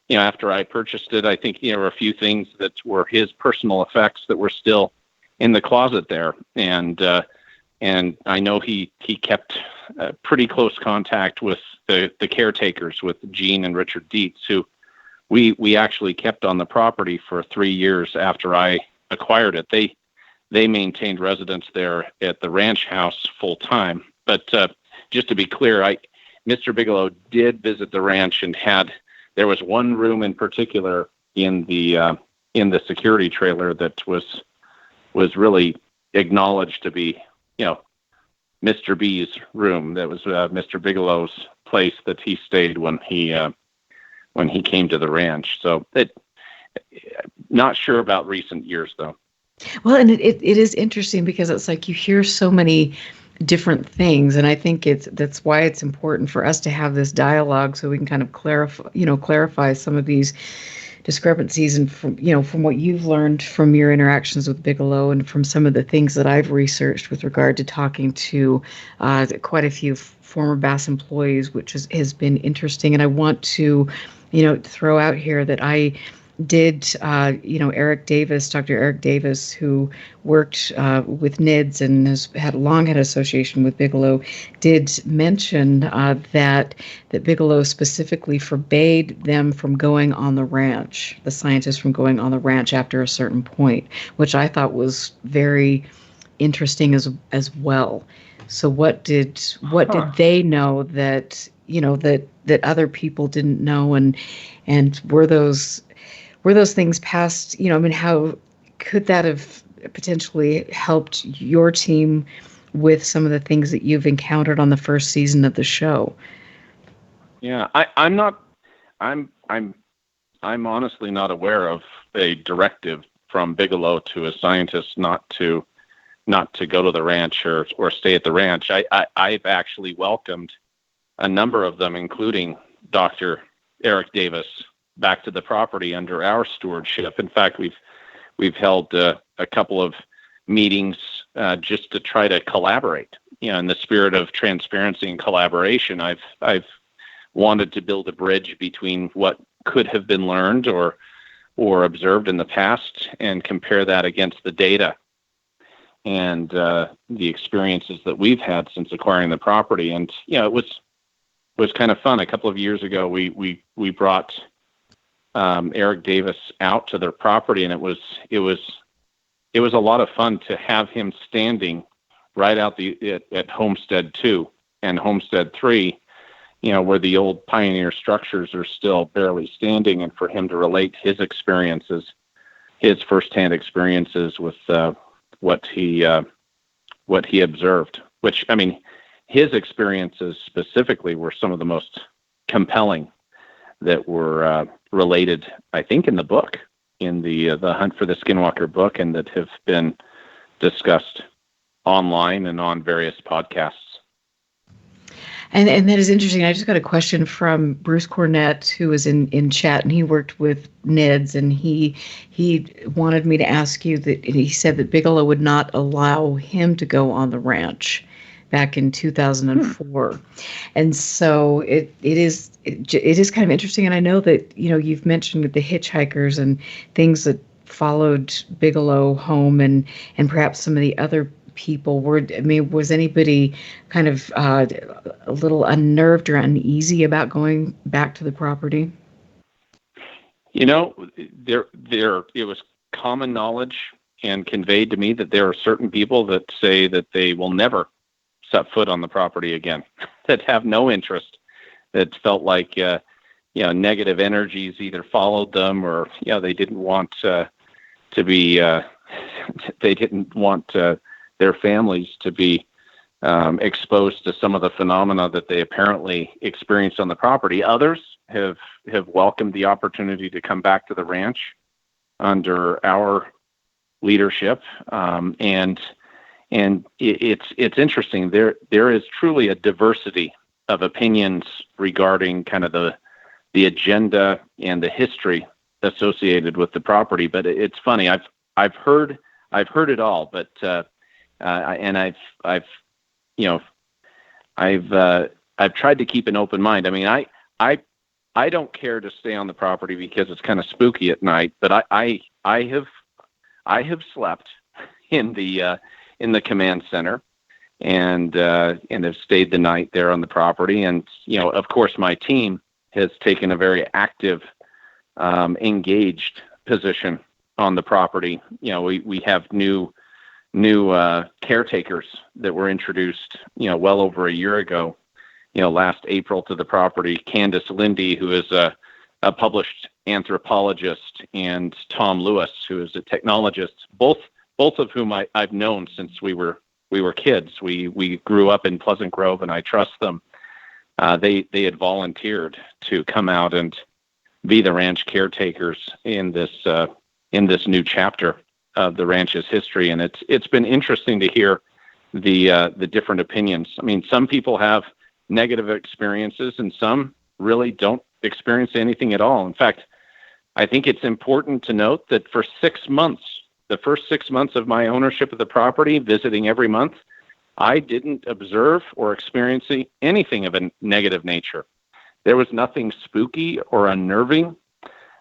after I purchased it, I think there were a few things that were his personal effects that were still in the closet there, and I know he kept pretty close contact with the caretakers, with Gene and Richard Dietz, who we actually kept on the property for 3 years after I acquired it. They maintained residence there at the ranch house full time. But just to be clear, Mr. Bigelow did visit the ranch, and there was one room in particular in the security trailer that was really acknowledged to be, Mr. B's room. That was Mr. Bigelow's place that he stayed when he came to the ranch. So Not sure about recent years, though. Well, and it is interesting because it's like you hear so many different things, and I think that's why it's important for us to have this dialogue so we can kind of clarify some of these discrepancies, and from what you've learned from your interactions with Bigelow and from some of the things that I've researched with regard to talking to quite a few former BAASS employees, which has been interesting. And I want to throw out here that I did, Dr. Eric Davis, who worked with NIDS and has had a long association with Bigelow, did mention that Bigelow specifically forbade them from going on the ranch, the scientists from going on the ranch after a certain point, which I thought was very interesting as well. So what did they know that that other people didn't know, and were those things passed? How could that have potentially helped your team with some of the things that you've encountered on the first season of the show? Yeah, I'm honestly not aware of a directive from Bigelow to a scientist not to go to the ranch or stay at the ranch. I've actually welcomed a number of them, including Dr. Eric Davis, back to the property under our stewardship. In fact, we've held a couple of meetings just to try to collaborate. In the spirit of transparency and collaboration, I've wanted to build a bridge between what could have been learned or observed in the past and compare that against the data and the experiences that we've had since acquiring the property. And it was kind of fun. A couple of years ago, we brought Eric Davis out to their property, and it was a lot of fun to have him standing right out at Homestead 2 and Homestead 3, where the old pioneer structures are still barely standing, and for him to relate his experiences, his firsthand experiences with what he observed. Which, his experiences specifically were some of the most compelling that were related, I think, in the book, in the Hunt for the Skinwalker book, and that have been discussed online and on various podcasts. And that is interesting. I just got a question from Bruce Cornett, who was in chat, and he worked with NIDS, and he wanted me to ask you that he said that Bigelow would not allow him to go on the ranch back in 2004. And so it is kind of interesting. And I know that, you've mentioned the hitchhikers and things that followed Bigelow home and perhaps some of the other people was anybody kind of a little unnerved or uneasy about going back to the property? It was common knowledge and conveyed to me that there are certain people that say that they will never set foot on the property again, that have no interest, that felt like negative energies either followed them or they didn't want to be they didn't want their families to be exposed to some of the phenomena that they apparently experienced on the property. Others have welcomed the opportunity to come back to the ranch under our leadership, and it's interesting. There is truly a diversity of opinions regarding kind of the agenda and the history associated with the property. But it's funny. I've heard it all, but and I've tried to keep an open mind. I don't care to stay on the property because it's kind of spooky at night, but I have slept in the command center and have stayed the night there on the property. And, of course, my team has taken a very active, engaged position on the property. We have new caretakers that were introduced, well over a year ago, last April to the property. Candace Lindy, who is a published anthropologist, and Tom Lewis, who is a technologist, both of whom I've known since we were kids. We grew up in Pleasant Grove, and I trust them. They had volunteered to come out and be the ranch caretakers in this new chapter of the ranch's history. And it's been interesting to hear the different opinions. I mean, some people have negative experiences, and some really don't experience anything at all. In fact, I think it's important to note that for 6 months, the first 6 months of my ownership of the property, visiting every month, I didn't observe or experience anything of a negative nature. There was nothing spooky or unnerving,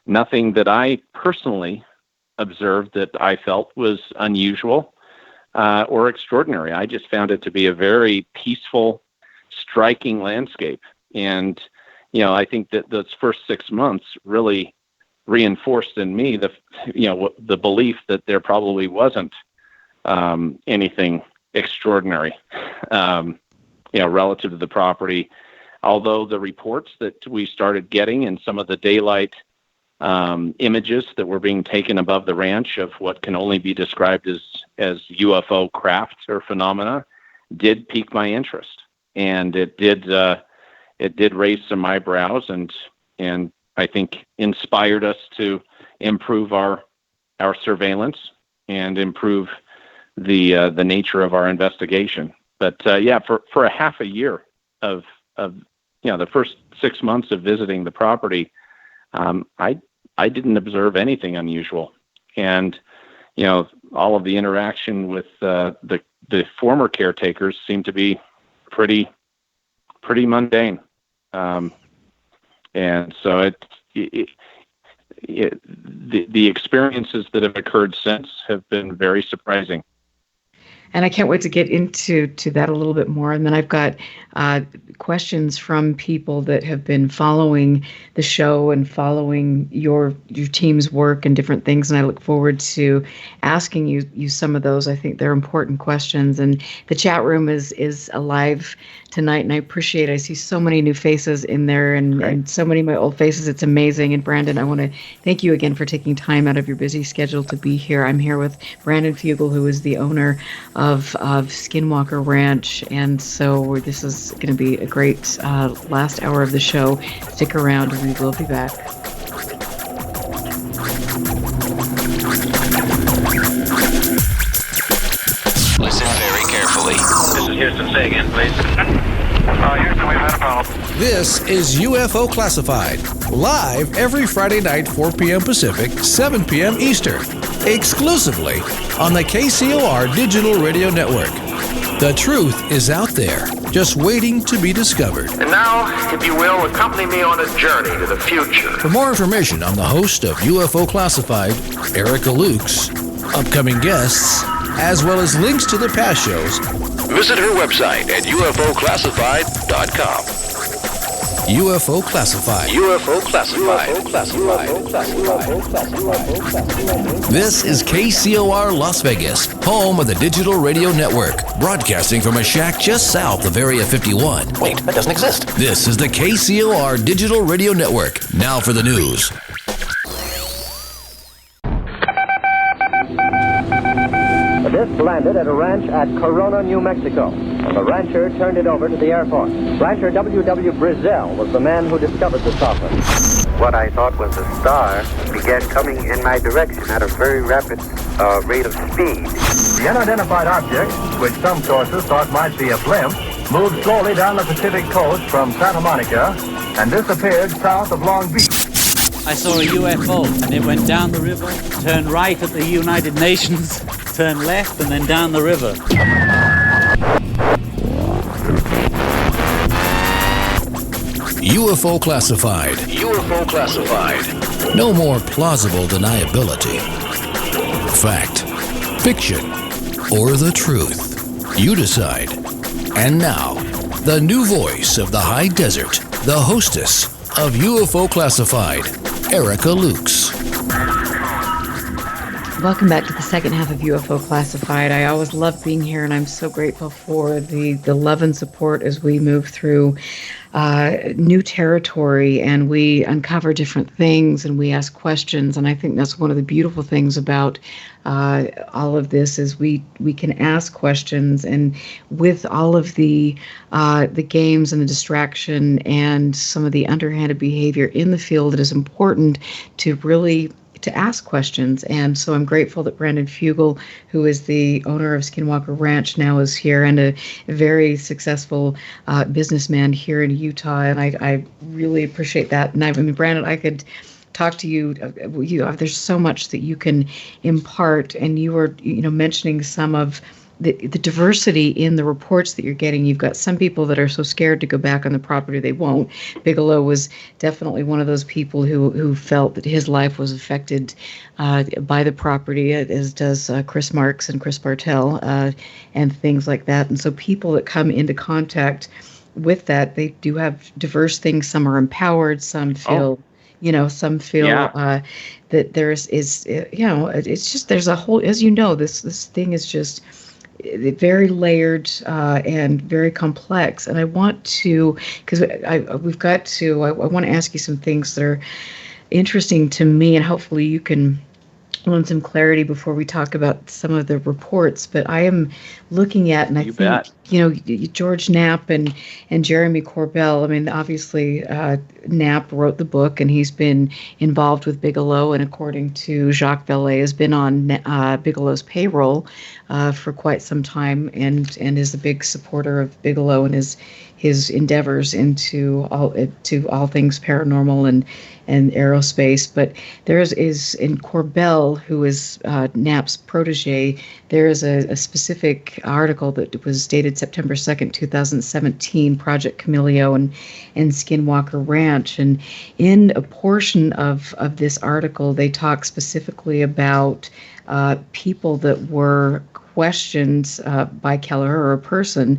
nothing that I personally observed that I felt was unusual or extraordinary. I just found it to be a very peaceful, striking landscape. And, I think that those first 6 months really reinforced in me the belief that there probably wasn't anything extraordinary, relative to the property. Although the reports that we started getting and some of the daylight images that were being taken above the ranch of what can only be described as UFO craft or phenomena did pique my interest, and it did raise some eyebrows and I think inspired us to improve our surveillance and improve the nature of our investigation. But for a half a year of the first 6 months of visiting the property, I didn't observe anything unusual, and all of the interaction with the former caretakers seemed to be pretty mundane, and so the experiences that have occurred since have been very surprising. And I can't wait to get into that a little bit more. And then I've got questions from people that have been following the show and following your team's work and different things. And I look forward to asking you some of those. I think they're important questions. And the chat room is alive tonight, and I appreciate it. I see so many new faces in there and so many of my old faces. It's amazing. And Brandon, I want to thank you again for taking time out of your busy schedule to be here. I'm here with Brandon Fugal, who is the owner of Skinwalker Ranch, and so this is going to be a great last hour of the show. Stick around, and we will be back. Listen very carefully. This is Houston. Say again, please. Houston, we've had a problem. This is UFO Classified, live every Friday night, 4 p.m. Pacific, 7 p.m. Eastern, exclusively on the KCOR Digital Radio Network. The truth is out there, just waiting to be discovered. And now, if you will, accompany me on a journey to the future. For more information on the host of UFO Classified, Erica Lukes, upcoming guests, as well as links to the past shows, visit her website at ufoclassified.com. UFO Classified. UFO Classified. This is KCOR Las Vegas, home of the Digital Radio Network, broadcasting from a shack just south of Area 51. Wait, that doesn't exist. This is the KCOR Digital Radio Network. Now for the news. The disc landed at a ranch at Corona, New Mexico, and the rancher turned it over to the Air Force. Rancher W.W. Brazil was the man who discovered the saucer. What I thought was a star began coming in my direction at a very rapid rate of speed. The unidentified object, which some sources thought might be a blimp, moved slowly down the Pacific coast from Santa Monica and disappeared south of Long Beach. I saw a UFO, and it went down the river, turned right at the United Nations, turned left, and then down the river. UFO Classified. UFO Classified. No more plausible deniability. Fact, fiction, or the truth. You decide. And now, the new voice of the high desert, the hostess of UFO Classified, Erica Lukes. Welcome back to the second half of UFO Classified. I always love being here, and I'm so grateful for the love and support as we move through new territory and we uncover different things and we ask questions. And I think that's one of the beautiful things about all of this is we can ask questions, and with all of the games and the distraction and some of the underhanded behavior in the field, it is important to really to ask questions. And so I'm grateful that Brandon Fugal, who is the owner of Skinwalker Ranch, now is here, and a very successful businessman here in Utah. And I really appreciate that. And I mean, Brandon, I could talk to you. There's so much that you can impart, and you were, mentioning some of the diversity in the reports that you're getting. You've got some people that are so scared to go back on the property they won't. Bigelow was definitely one of those people who felt that his life was affected by the property, as does Chris Marks and Chris Bartell and things like that. And so people that come into contact with that, they do have diverse things. Some are empowered, some feel some feel that there's it's just, there's a whole, as this thing is just very layered and very complex. And I want to, because I want to ask you some things that are interesting to me, and hopefully you can learn some clarity before we talk about some of the reports. But I am looking at, and I think, George Knapp and Jeremy Corbell. I mean, obviously, Knapp wrote the book, and he's been involved with Bigelow, and according to Jacques Vallée, has been on Bigelow's payroll for quite some time, and is a big supporter of Bigelow and his endeavors into all things paranormal and aerospace. But there is in Corbell, who is Knapp's protege, there is a specific article that was dated September 2nd, 2017, Project Camillio and Skinwalker Ranch. And in a portion of this article, they talk specifically about people that were questioned by Keller, or a person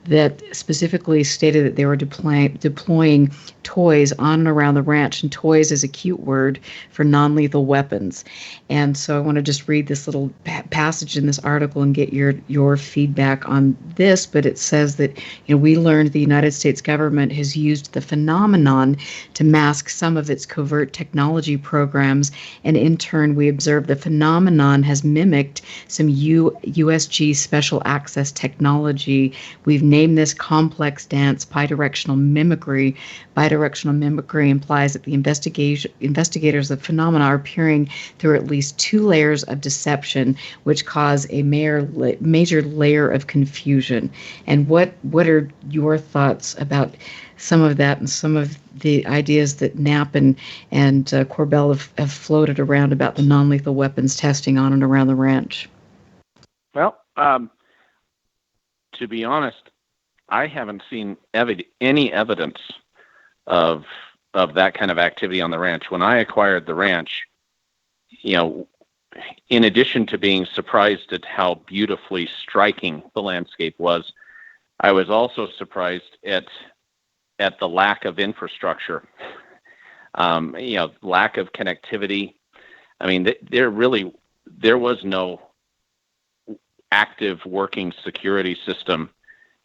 that specifically stated that they were deploying toys on and around the ranch, and toys is a cute word for non-lethal weapons. And so I want to just read this little passage in this article and get your feedback on this. But it says that, we learned the United States government has used the phenomenon to mask some of its covert technology programs, and in turn we observed the phenomenon has mimicked some USG special access technology. We've named this complex dance bidirectional mimicry. Bidirectional mimicry implies that the investigators of the phenomena are peering through at least two layers of deception, which cause a major layer of confusion. And what are your thoughts about some of that and some of the ideas that Knapp and Corbell have floated around about the non-lethal weapons testing on and around the ranch? Well, to be honest, I haven't seen any evidence of that kind of activity on the ranch. When I acquired the ranch, in addition to being surprised at how beautifully striking the landscape was, I was also surprised at the lack of infrastructure, lack of connectivity. I mean, there was no active working security system.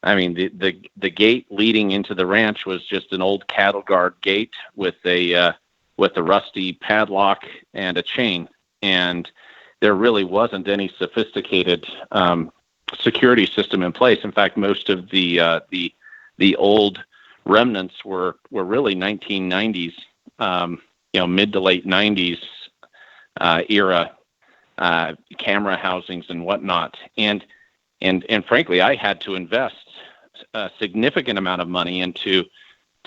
I mean, the gate leading into the ranch was just an old cattle guard gate with a rusty padlock and a chain, and there really wasn't any sophisticated security system in place. In fact, most of the old remnants were really 1990s, mid to late 90s era camera housings and whatnot, and frankly, I had to invest a significant amount of money into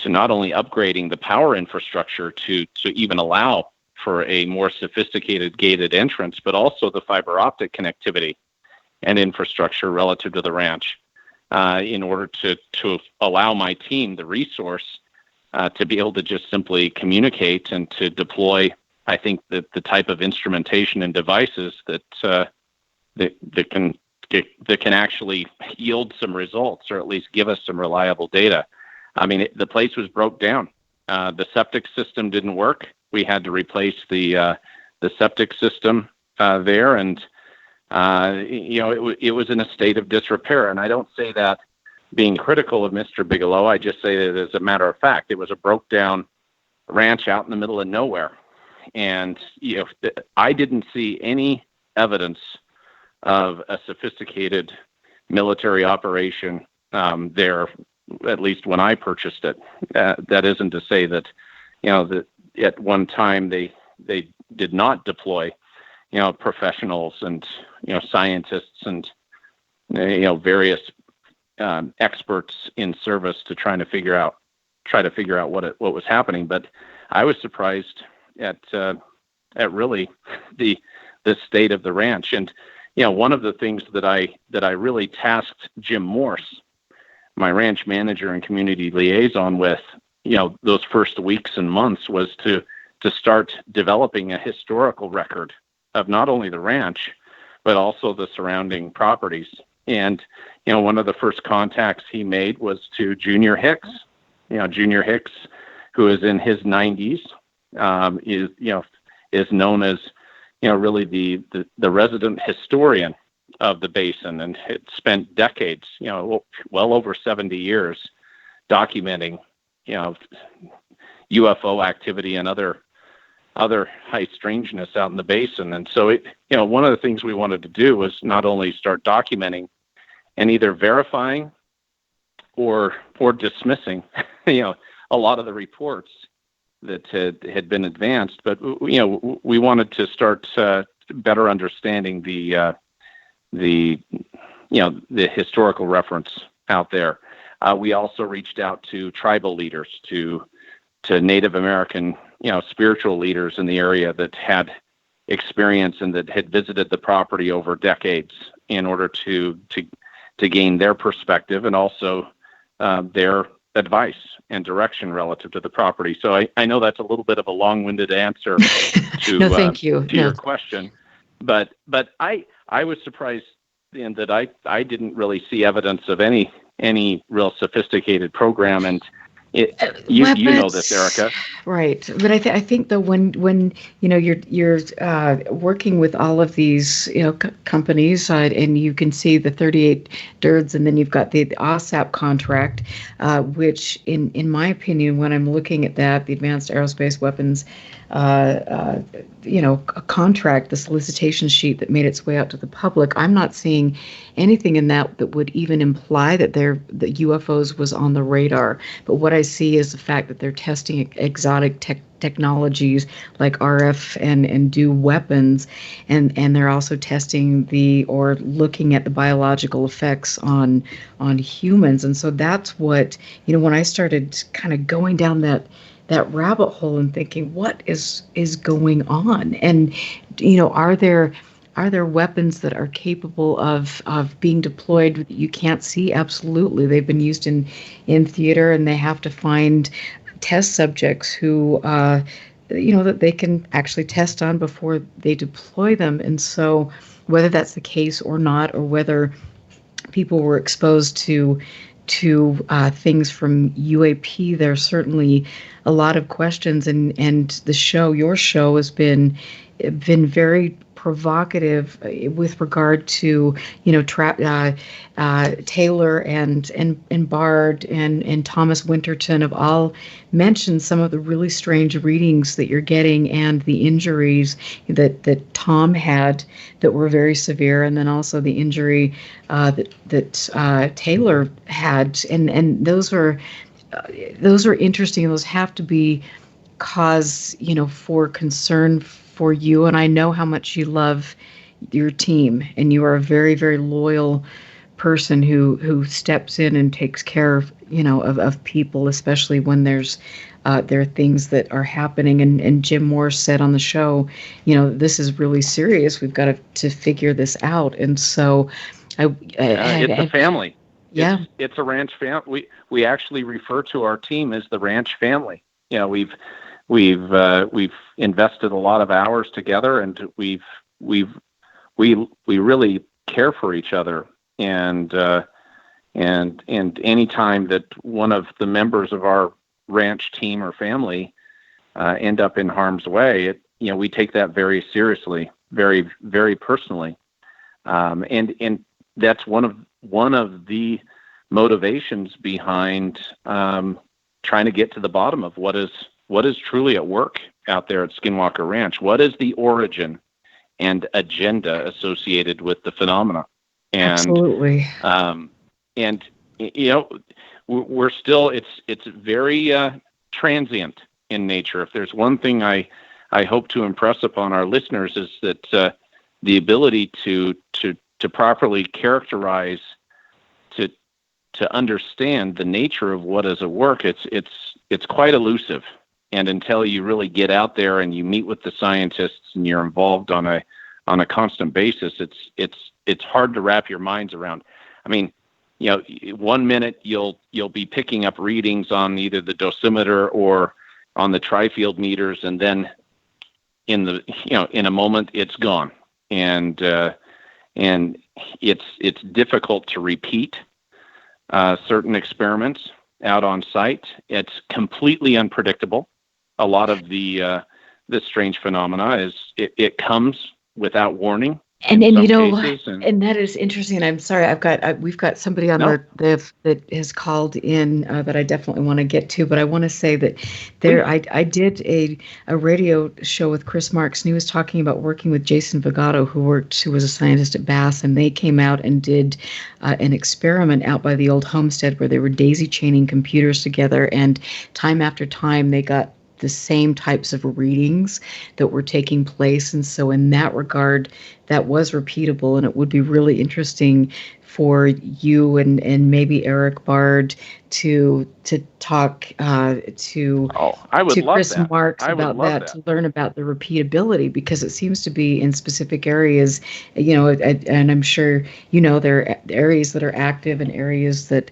not only upgrading the power infrastructure to even allow for a more sophisticated gated entrance, but also the fiber optic connectivity and infrastructure relative to the ranch, in order to allow my team the resource to be able to just simply communicate and to deploy, I think, the type of instrumentation and devices that can actually yield some results, or at least give us some reliable data. I mean, the place was broke down. The septic system didn't work. We had to replace the septic system. there, and it was in a state of disrepair. And I don't say that being critical of Mr. Bigelow. I just say that as a matter of fact, it was a broke down ranch out in the middle of nowhere. And I didn't see any evidence of a sophisticated military operation there, at least when I purchased it. That isn't to say that, that at one time they did not deploy, professionals and, scientists and, various experts in service to try to figure out what was happening. But I was surprised at really the state of the ranch. And one of the things that I really tasked Jim Morse, my ranch manager and community liaison, with those first weeks and months, was to start developing a historical record of not only the ranch but also the surrounding properties. And one of the first contacts he made was to Junior Hicks. Junior Hicks, who is in his 90s, is known as really the resident historian of the basin, and had spent decades, well over 70 years, documenting UFO activity and other high strangeness out in the basin. And so one of the things we wanted to do was not only start documenting and either verifying or dismissing a lot of the reports that had been advanced, but we wanted to start better understanding the historical reference out there. We also reached out to tribal leaders, to Native American spiritual leaders in the area that had experience and that had visited the property over decades, in order to gain their perspective and also their advice and direction relative to the property. So I know that's a little bit of a long-winded answer to no, thank you. Your question, but I was surprised in that I didn't really see evidence of any real sophisticated program. And you know this, Erica. Right, but I think though when you're working with all of these companies, and you can see the 38 DIRDs, and then you've got the OSAP contract, which in my opinion, when I'm looking at that, the Advanced Aerospace Weapons a contract, the solicitation sheet that made its way out to the public, I'm not seeing anything in that would even imply that the UFOs was on the radar. But what I see is the fact that they're testing exotic technologies like RF and do weapons, and they're also testing or looking at the biological effects on humans. And so that's what, when I started kind of going down that rabbit hole and thinking, what is going on? And, are there weapons that are capable of being deployed that you can't see? Absolutely. They've been used in theater, and they have to find test subjects who, that they can actually test on before they deploy them. And so whether that's the case or not, or whether people were exposed to things from UAP, there's certainly a lot of questions, and your show has been very provocative with regard to Taylor and Bard and Thomas Winterton have all mentioned some of the really strange readings that you're getting, and the injuries that Tom had that were very severe, and then also the injury that Taylor had, and those are interesting. Those have to be cause for concern for you, and I know how much you love your team, and you are a very, very loyal person who steps in and takes care of of people, especially when there are things that are happening. And Jim Morse said on the show, this is really serious. We've got to figure this out. And so it's a family. Yeah, it's a ranch family. We actually refer to our team as the ranch family. We've invested a lot of hours together, and we really care for each other. And any time that one of the members of our ranch team or family end up in harm's way, we take that very seriously. very, very personally. And that's one of the motivations behind trying to get to the bottom of what is truly at work out there at Skinwalker Ranch. What is the origin and agenda associated with the phenomena? And, absolutely. And we're still, it's very transient in nature. If there's one thing I hope to impress upon our listeners is that the ability to properly characterize, to understand the nature of what is at work, it's quite elusive. And until you really get out there and you meet with the scientists and you're involved on a constant basis, it's hard to wrap your minds around. I mean, 1 minute you'll be picking up readings on either the dosimeter or on the tri-field meters, and then in a moment it's gone, and it's difficult to repeat certain experiments out on site. It's completely unpredictable. A lot of the strange phenomena is it comes without warning. And and that is interesting. I'm sorry, we've got somebody on that has called in that I definitely want to get to, but I want to say that I did a radio show with Chris Marks, and he was talking about working with Jason Vigato, who was a scientist at BAASS, and they came out and did an experiment out by the old homestead where they were daisy chaining computers together, and time after time they got the same types of readings that were taking place. And so in that regard, that was repeatable, and it would be really interesting for you and maybe Eric Bard to talk to Chris Marks about that, to learn about the repeatability, because it seems to be in specific areas, and I'm sure there are areas that are active and areas that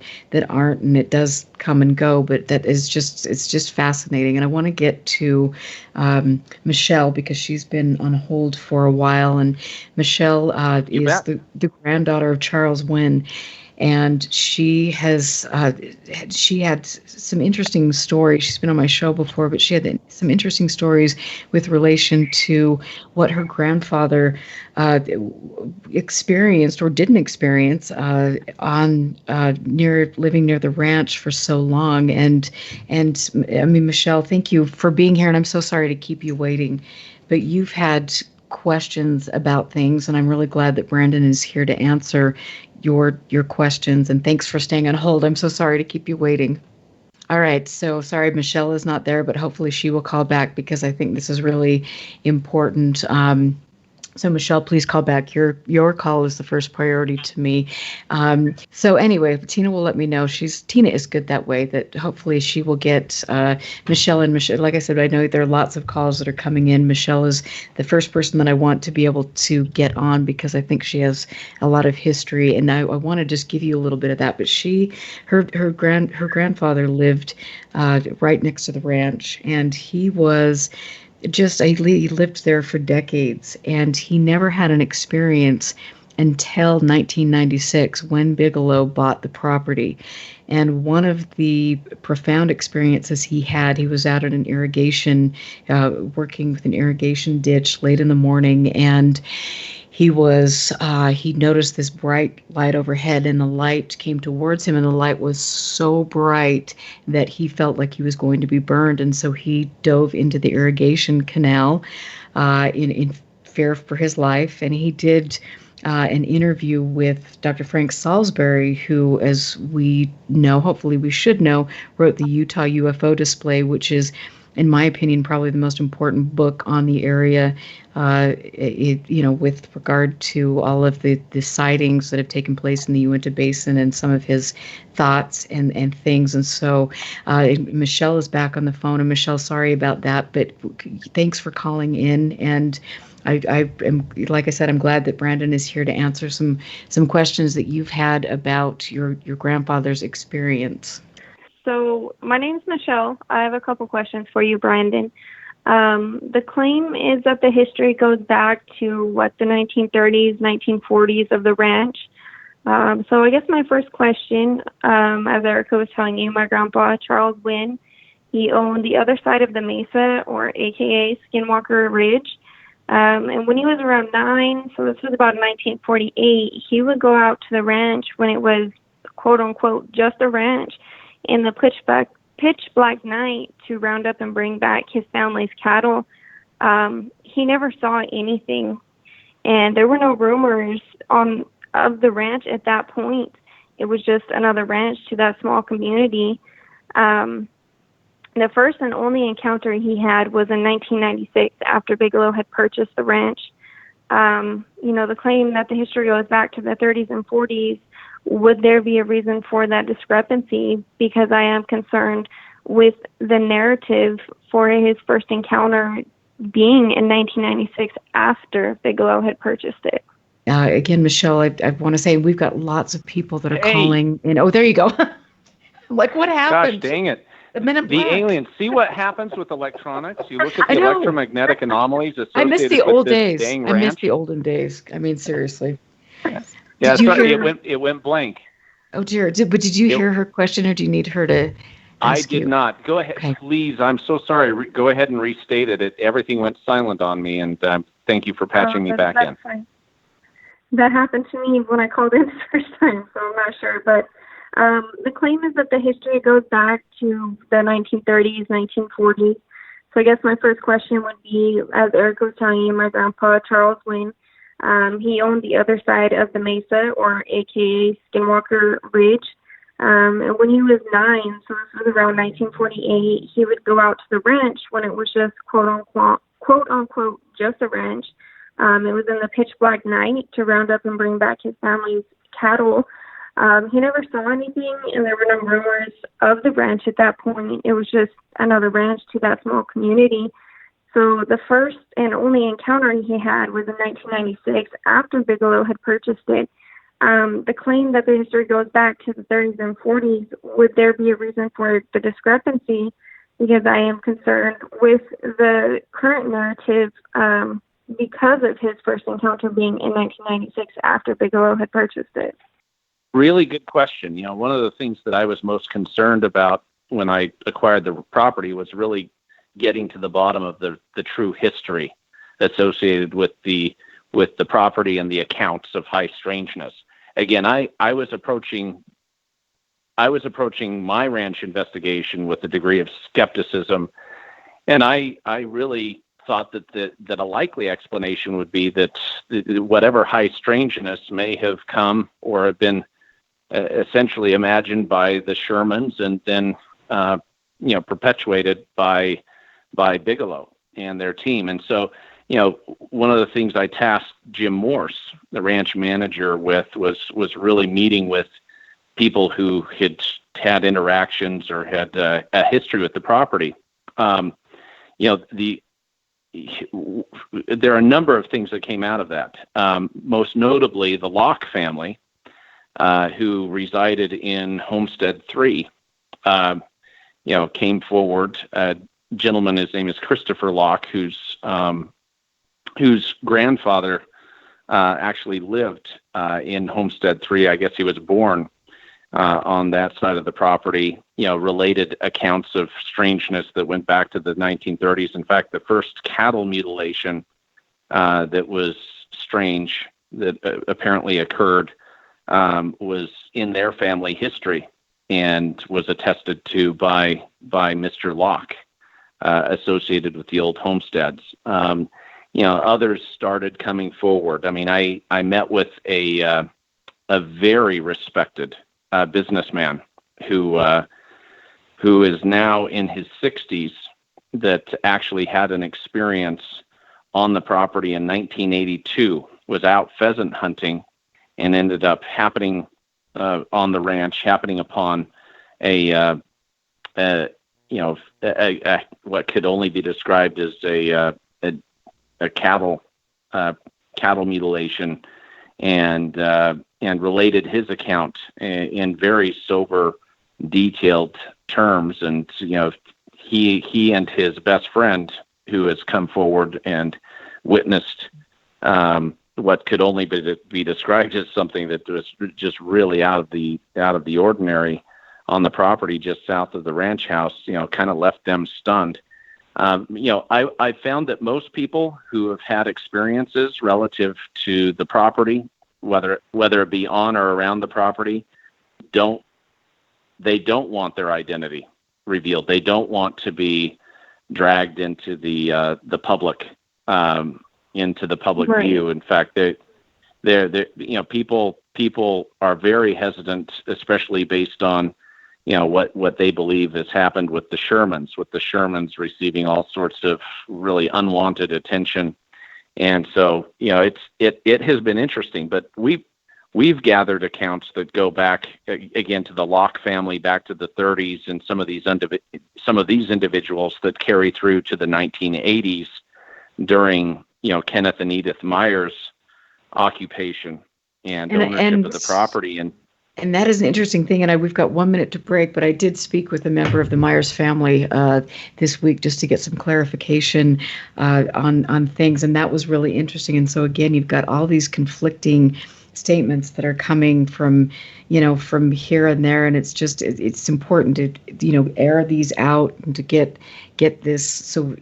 aren't, and it does come and go, but it's just fascinating. And I want to get to Michelle, because she's been on hold for a while, and Michelle is the granddaughter of Charles Wynn. And she had some interesting stories. She's been on my show before, but she had some interesting stories with relation to what her grandfather experienced or didn't experience living near the ranch for so long. And I mean, Michelle, thank you for being here, and I'm so sorry to keep you waiting, but you've had questions about things, and I'm really glad that Brandon is here to answer your questions, and thanks for staying on hold. I'm so sorry to keep you waiting. All right, so sorry Michelle is not there, but hopefully she will call back, because I think this is really important. So Michelle, please call back. Your call is the first priority to me. So anyway, Tina will let me know. Tina is good that way, that hopefully she will get Michelle. And Michelle, like I said, I know there are lots of calls that are coming in. Michelle is the first person that I want to be able to get on, because I think she has a lot of history, and I want to just give you a little bit of that. But her grandfather lived right next to the ranch, and he lived there for decades, and he never had an experience until 1996, when Bigelow bought the property. And one of the profound experiences he was out at an irrigation, working with an irrigation ditch late in the morning, and he noticed this bright light overhead, and the light came towards him, and the light was so bright that he felt like he was going to be burned. And so he dove into the irrigation canal in fear for his life. And he did an interview with Dr. Frank Salisbury, who, as we know, hopefully we should know, wrote the Utah UFO Display, which is, in my opinion, probably the most important book on the area, with regard to all of the sightings that have taken place in the Uinta Basin, and some of his thoughts and things. And so Michelle is back on the phone. And Michelle, sorry about that, but thanks for calling in. And I am, like I said, I'm glad that Brandon is here to answer some questions that you've had about your grandfather's experience. So my name's Michelle. I have a couple questions for you, Brandon. The claim is that the history goes back to the 1930s, 1940s of the ranch. So I guess my first question, as Erica was telling you, my grandpa, Charles Wynn, he owned the other side of the mesa, or AKA Skinwalker Ridge. And when he was around 9, so this was about 1948, he would go out to the ranch when it was, quote unquote, just a ranch in the pitch black night to round up and bring back his family's cattle. He never saw anything, and there were no rumors of the ranch at that point. It was just another ranch to that small community. The first and only encounter he had was in 1996 after Bigelow had purchased the ranch. The claim that the history goes back to the 30s and 40s, would there be a reason for that discrepancy? Because I am concerned with the narrative for his first encounter being in 1996 after Bigelow had purchased it. Again, Michelle, I want to say we've got lots of people that are calling in. Oh, there you go. Like, what happened? Gosh, dang it. The aliens. See what happens with electronics? You look at the electromagnetic anomalies associated I miss the with old this days. dang I ranch. miss the olden days. I mean, seriously. Yeah, it went blank. Oh, dear. But did you hear her question, or do you need her to I did not. Go ahead, please. I'm so sorry. Go ahead and restate it. Everything went silent on me, and thank you for patching me back in. Fine. That happened to me when I called in the first time, so I'm not sure. But the claim is that the history goes back to the 1930s, 1940s. So I guess my first question would be, as Eric was telling you, my grandpa, Charles Wynn, he owned the other side of the mesa, or AKA Skinwalker Ridge. And when he was 9, so this was around 1948, he would go out to the ranch when it was just quote unquote, just a ranch. It was in the pitch black night to round up and bring back his family's cattle. He never saw anything, and there were no rumors of the ranch at that point. It was just another ranch to that small community. So the first and only encounter he had was in 1996 after Bigelow had purchased it. The claim that the history goes back to the 30s and 40s, would there be a reason for the discrepancy? Because I am concerned with the current narrative because of his first encounter being in 1996 after Bigelow had purchased it. Really good question. One of the things that I was most concerned about when I acquired the property was really getting to the bottom of the true history associated with the property and the accounts of high strangeness. Again, I was approaching my ranch investigation with a degree of skepticism, and I really thought that a likely explanation would be that whatever high strangeness may have come or have been essentially imagined by the Shermans and then perpetuated by Bigelow and their team. And so, one of the things I tasked Jim Morse, the ranch manager, with was really meeting with people who had interactions or had a history with the property. There are a number of things that came out of that. Most notably, the Locke family, who resided in Homestead 3, came forward. A gentleman, his name is Christopher Locke, whose grandfather actually lived in Homestead 3. I guess he was born on that side of the property. Related accounts of strangeness that went back to the 1930s. In fact, the first cattle mutilation that was strange that apparently occurred was in their family history and was attested to by Mr. Locke, associated with the old homesteads. Others started coming forward. I mean, I met with a very respected businessman who is now in his 60s that actually had an experience on the property in 1982, was out pheasant hunting and ended up happening on the ranch, happening upon a what could only be described as a cattle mutilation, and related his account in very sober, detailed terms. And he and his best friend, who has come forward and witnessed what could only be described as something that was just really out of the ordinary on the property just south of the ranch house, kind of left them stunned. I found that most people who have had experiences relative to the property, whether it be on or around the property, don't want their identity revealed. They don't want to be dragged into the public Right. view. In fact, people are very hesitant, especially based on what they believe has happened with the Shermans receiving all sorts of really unwanted attention. And so, it has been interesting, but we've gathered accounts that go back again to the Locke family, back to the 30s, and some of these individuals that carry through to the 1980s during Kenneth and Edith Meyer's occupation and ownership of the property. And that is an interesting thing. And we've got 1 minute to break, but I did speak with a member of the Myers family this week just to get some clarification on things. And that was really interesting. And so, again, you've got all these conflicting statements that are coming from here and there. And it's important to, air these out and to get this so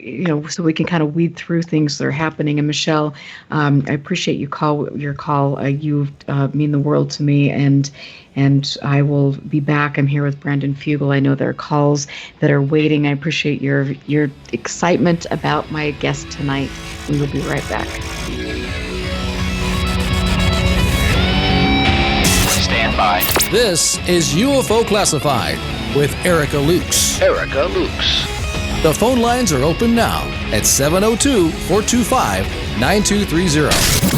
we can kind of weed through things that are happening. And Michelle, I appreciate your call. You mean the world to me, and I will be back. I'm here with Brandon Fugal. I know there are calls that are waiting. I appreciate your excitement about my guest tonight. We will be right back. Stand by. This is UFO Classified with Erica Lukes. The phone lines are open now at 702-425-9230.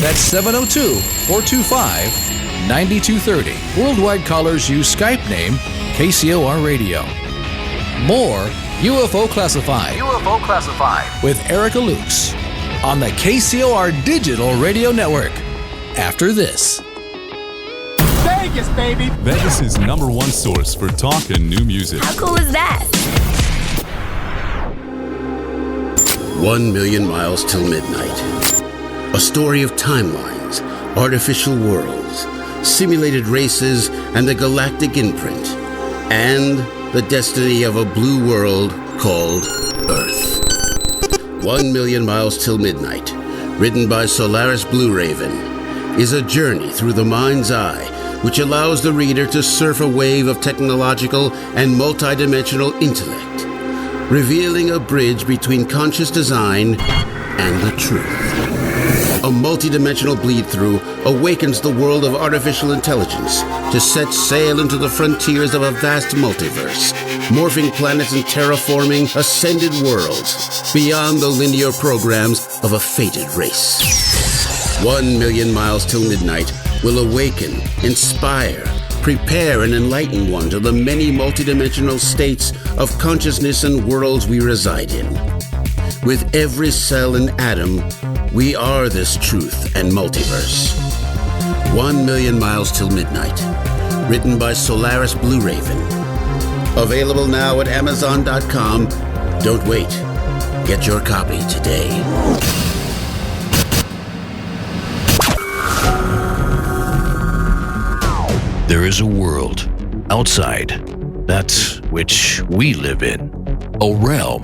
That's 702-425-9230. Worldwide callers use Skype name KCOR Radio. More UFO Classified with Erica Lukes on the KCOR Digital Radio Network. After this. Vegas, baby! Vegas' #1 source for talk and new music. How cool is that? 1 million miles till midnight. A story of timelines, artificial worlds, simulated races, and the galactic imprint, and the destiny of a blue world called Earth. 1 million miles till midnight, written by Solaris Blue Raven, is a journey through the mind's eye which allows the reader to surf a wave of technological and multidimensional intellect, revealing a bridge between conscious design and the truth. A multidimensional bleed-through awakens the world of artificial intelligence to set sail into the frontiers of a vast multiverse, morphing planets and terraforming ascended worlds beyond the linear programs of a fated race. 1 million miles till midnight will awaken, inspire, prepare, and enlighten one to the many multidimensional states of consciousness and worlds we reside in. With every cell and atom, we are this truth and multiverse. 1 million miles till midnight. Written by Solaris Blue Raven. Available now at Amazon.com. Don't wait. Get your copy today. There is a world outside that which we live in, a realm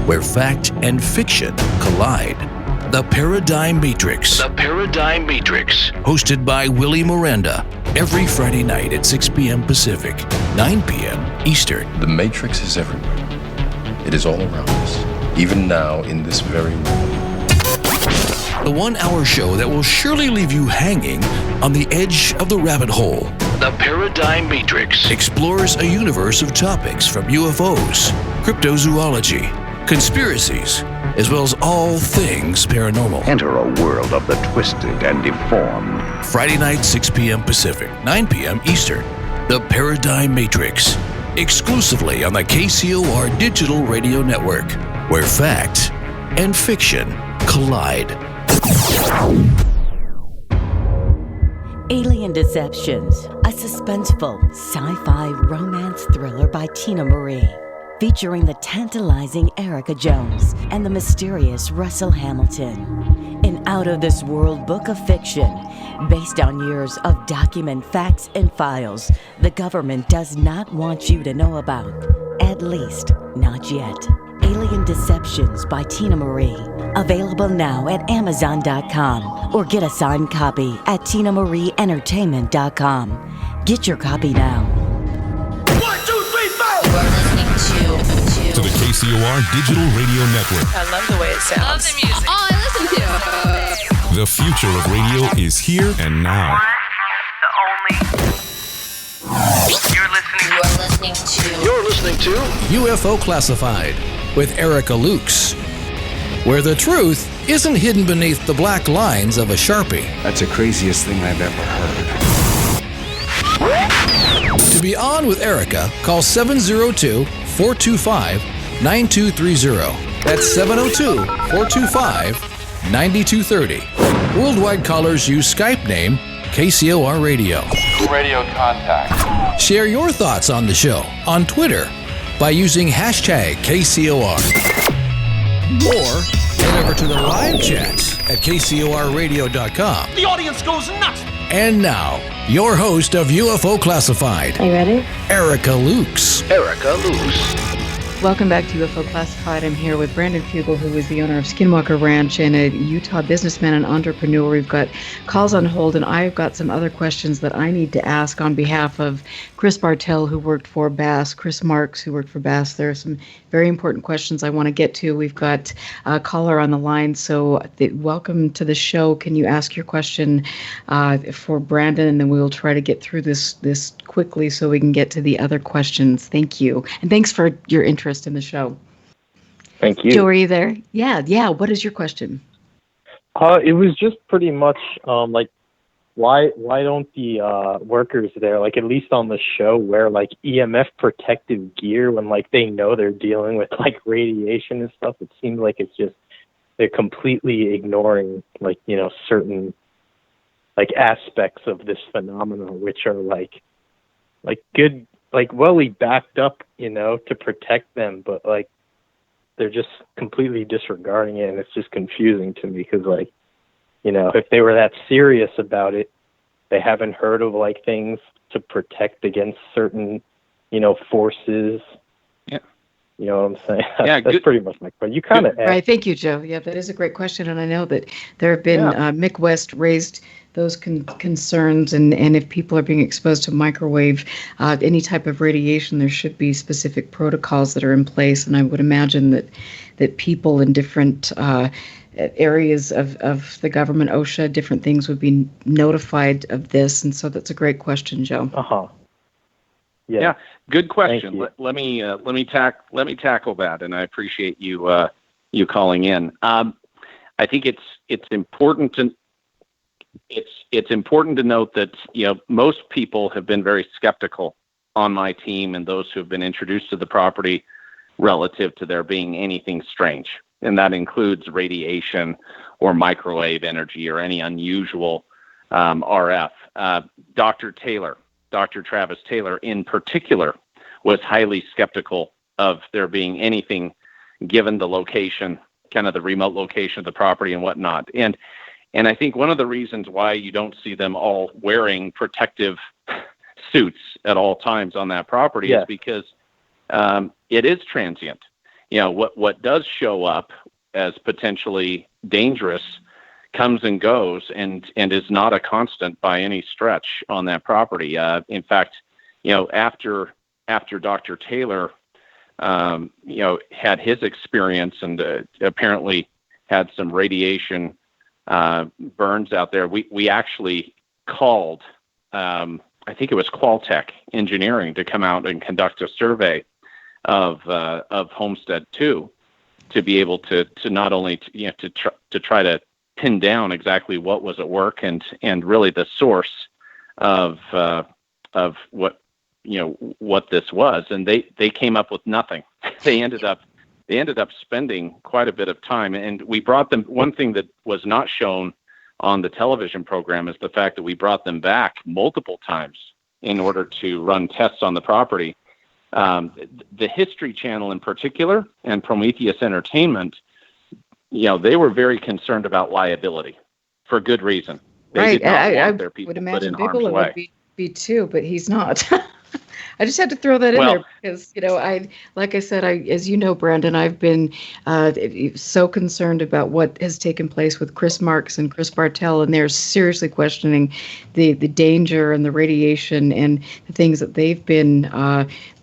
where fact and fiction collide. The Paradigm Matrix. Hosted by Willie Miranda, every Friday night at 6 p.m. Pacific, 9 p.m. Eastern. The Matrix is everywhere. It is all around us, even now in this very moment. The 1-hour show that will surely leave you hanging on the edge of the rabbit hole. The Paradigm Matrix explores a universe of topics from UFOs, cryptozoology, conspiracies, as well as all things paranormal. Enter a world of the twisted and deformed. Friday night, 6 p.m. Pacific, 9 p.m. Eastern. The Paradigm Matrix. Exclusively on the KCOR Digital Radio Network, where fact and fiction collide. Alien Deceptions, a suspenseful sci-fi romance thriller by Tina Marie, featuring the tantalizing Erica Jones and the mysterious Russell Hamilton. An out-of-this-world book of fiction based on years of document facts and files the government does not want you to know about, at least not yet. Alien Deceptions by Tina Marie. Available now at Amazon.com or get a signed copy at TinaMarieEntertainment.com. Get your copy now. 1, 2, 3, 4! You are listening to the KCOR Digital Radio Network. I love the way it sounds. Love the music. Oh, I listen to it. The future of radio is here and now. You're listening to UFO Classified with Erica Lukes, where the truth isn't hidden beneath the black lines of a Sharpie. That's the craziest thing I've ever heard. To be on with Erica, call 702-425-9230. That's 702-425-9230. Worldwide callers use Skype name KCOR Radio. Radio contact. Share your thoughts on the show on Twitter by using hashtag KCOR. Or head over to the live chats at KCORradio.com. The audience goes nuts. And now, your host of UFO Classified. Are you ready? Erica Lukes. Erica Lukes. Welcome back to UFO Classified. I'm here with Brandon Fugal, who is the owner of Skinwalker Ranch and a Utah businessman and entrepreneur. We've got calls on hold, and I've got some other questions that I need to ask on behalf of Chris Bartell, who worked for BAASS, Chris Marks, who worked for BAASS. There are some very important questions I want to get to. We've got a caller on the line, so welcome to the show. Can you ask your question for Brandon, and then we'll try to get through this quickly so we can get to the other questions. Thank you. And thanks for your interest in the show. Thank you. Joe, are you there? Yeah. What is your question? It was just pretty much like, why don't the workers there, like at least on the show, wear like EMF protective gear when like they know they're dealing with like radiation and stuff? It seems like it's just they're completely ignoring like, you know, certain like aspects of this phenomenon, which are like good, like backed up, you know, to protect them, but like they're just completely disregarding it, and it's just confusing to me because, like, you know, if they were that serious about it, they haven't heard of like things to protect against certain, you know, forces. Yeah, you know what I'm saying? That's pretty much my question. You kind of right. Thank you, Joe. Yeah, that is a great question, and I know that there have been Mick West raised those concerns, and if people are being exposed to microwave, any type of radiation, there should be specific protocols that are in place. And I would imagine that people in different areas of the government, OSHA, different things would be notified of this. And so that's a great question, Joe. Yeah, good question. Let me tackle that, and I appreciate you calling in. I think it's important to. It's important to note that, you know, most people have been very skeptical on my team and those who have been introduced to the property relative to there being anything strange. And that includes radiation or microwave energy or any unusual RF. Dr. Travis Taylor in particular, was highly skeptical of there being anything given the location, kind of the remote location of the property and whatnot. And I think one of the reasons why you don't see them all wearing protective suits at all times on that property is because it is transient. You know, what does show up as potentially dangerous comes and goes and is not a constant by any stretch on that property. In fact, you know, after Dr. Taylor, you know, had his experience and apparently had some radiation burns out there, we actually called, I think it was Qualtech Engineering, to come out and conduct a survey of Homestead 2 to be able to not only to try to pin down exactly what was at work and really the source of what this was, and they came up with nothing. They ended up spending quite a bit of time, and we brought them. One thing that was not shown on the television program is the fact that we brought them back multiple times in order to run tests on the property. The History Channel in particular and Prometheus Entertainment, you know, they were very concerned about liability for good reason. They did not want their people would put imagine in harm's Bigelow way. would be too, but he's not. I just had to throw that in Well- there because, like I said, as you know, Brandon, I've been so concerned about what has taken place with Chris Marks and Chris Bartell, and they're seriously questioning the danger and the radiation and the things that they've been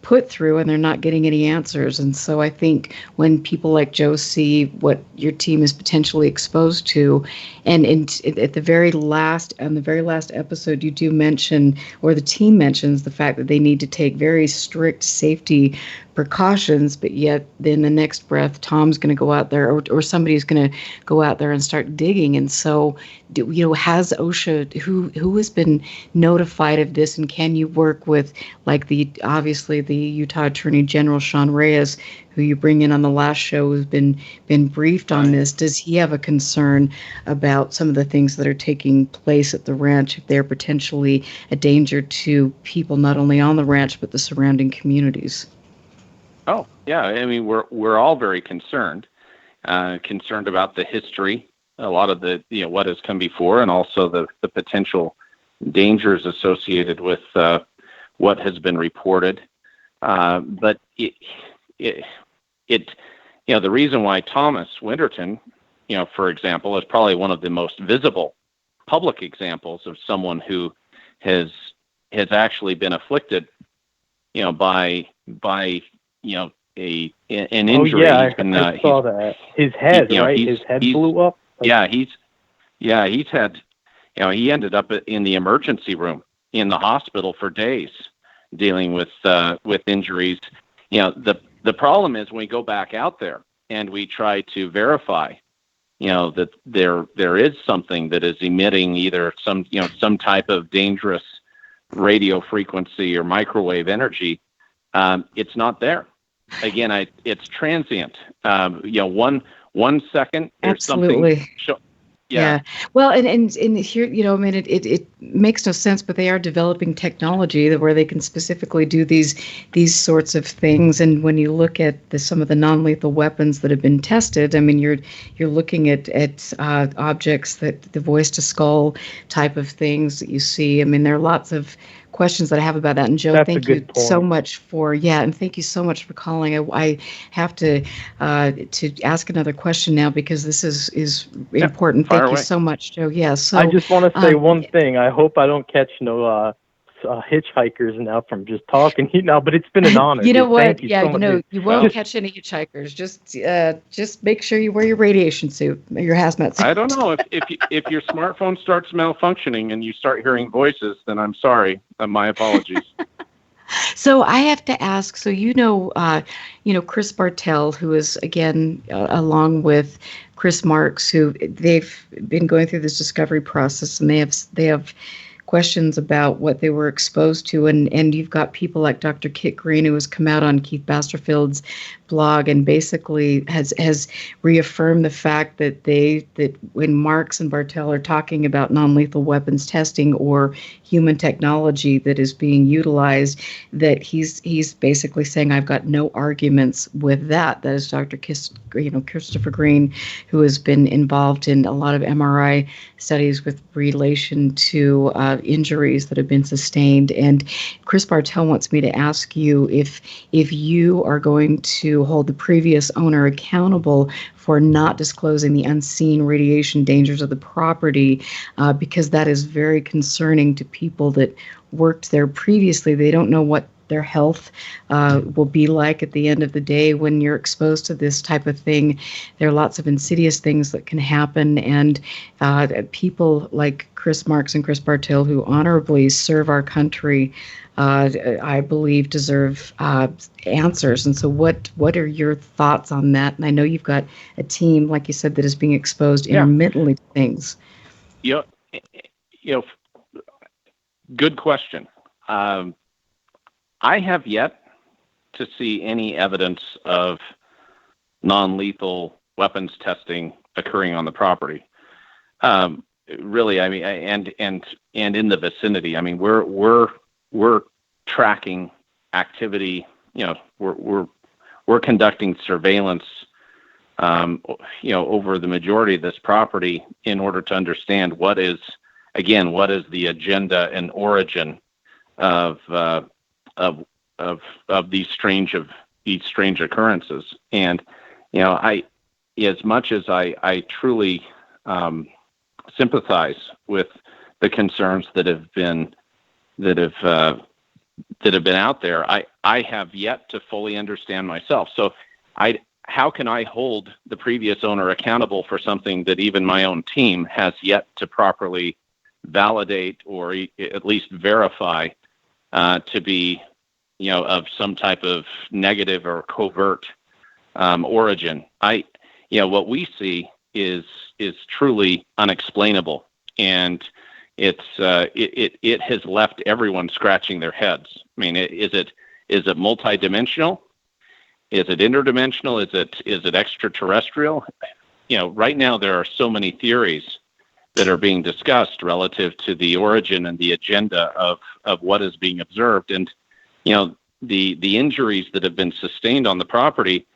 put through, and they're not getting any answers. And so I think when people like Joe see what your team is potentially exposed to, and at the very last episode, you do mention, or the team mentions, the fact that they need to take very strict safety precautions, but yet then the next breath, Tom's going to go out there, or somebody's going to go out there and start digging. And so, has OSHA, who has been notified of this, and can you work with, like, obviously the Utah Attorney General Sean Reyes, who you bring in on the last show, who's been briefed on this? Does he have a concern about some of the things that are taking place at the ranch, if they're potentially a danger to people not only on the ranch but the surrounding communities? Oh, yeah. I mean, we're all very concerned about the history, a lot of the, what has come before, and also the potential dangers associated with what has been reported. But the reason why Thomas Winterton, for example, is probably one of the most visible public examples of someone who has actually been afflicted, by an injury. Oh yeah, I saw that. His head, right? His head blew up. He's had, he ended up in the emergency room in the hospital for days, dealing with injuries. The problem is when we go back out there and we try to verify, that there is something that is emitting either some type of dangerous radio frequency or microwave energy. It's not there. Again, it's transient. 1 second, there's Absolutely. something. Yeah. Well, and here, it makes no sense, but they are developing technology where they can specifically do these sorts of things. And when you look at some of the non-lethal weapons that have been tested, I mean, you're looking at objects that the voice to skull type of things that you see. I mean, there are lots of questions that I have about that. And Joe, thank you so much for thank you so much for calling. I have to ask another question now because this is important. Thank you so much, Joe. Yeah. So I just want to say one thing. I hope I don't catch no hitchhikers now from just talking. But it's been an honor. You know what? Thank you so much. You won't catch any hitchhikers. Just make sure you wear your radiation suit, your hazmat suit. I don't know if your smartphone starts malfunctioning and you start hearing voices, then I'm sorry. My apologies. So I have to ask. So Chris Bartell, who is again along with Chris Marks, who they've been going through this discovery process, and they have questions about what they were exposed to, and you've got people like Dr. Kit Green, who has come out on Keith Basterfield's blog and basically has reaffirmed the fact that when Marks and Bartell are talking about non-lethal weapons testing or human technology that is being utilized, that he's basically saying, I've got no arguments with that. That is Dr. Christopher Green, who has been involved in a lot of MRI studies with relation to injuries that have been sustained. And Chris Bartell wants me to ask you if you are going to hold the previous owner accountable for not disclosing the unseen radiation dangers of the property, because that is very concerning to people that worked there previously. They don't know what their health will be like at the end of the day when you're exposed to this type of thing. There are lots of insidious things that can happen, and people like Chris Marks and Chris Bartell, who honorably serve our country, I believe deserve answers. And so what are your thoughts on that? And I know you've got a team, like you said, that is being exposed intermittently to things. Good question. I have yet to see any evidence of non-lethal weapons testing occurring on the property. Really, I mean, and in the vicinity. I mean, we're tracking activity. We're conducting surveillance, over the majority of this property in order to understand what is the agenda and origin of these strange occurrences. And as much as I truly sympathize with the concerns that have been out there, I have yet to fully understand myself. So how can I hold the previous owner accountable for something that even my own team has yet to properly validate or at least verify to be, of some type of negative or covert origin? What we see is truly unexplainable, and it has left everyone scratching their heads. I mean, is it multidimensional? Is it interdimensional? Is it extraterrestrial? Right now there are so many theories that are being discussed relative to the origin and the agenda of what is being observed. And, the injuries that have been sustained on the property,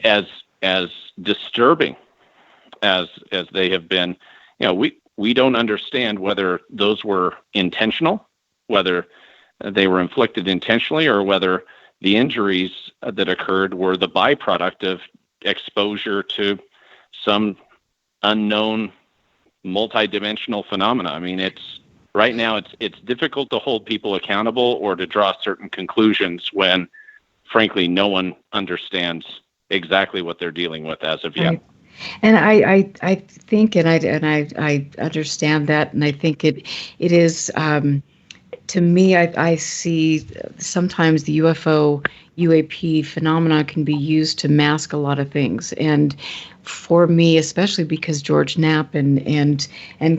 as disturbing as they have been, we don't understand whether those were intentional, whether they were inflicted intentionally, or whether the injuries that occurred were the byproduct of exposure to some unknown multidimensional phenomena. I mean, right now it's difficult to hold people accountable or to draw certain conclusions when, frankly, no one understands exactly what they're dealing with as of yet. Right. And I think, and I understand that, and I think it is. To me, I see sometimes the UAP phenomena can be used to mask a lot of things. And for me, especially because George Knapp and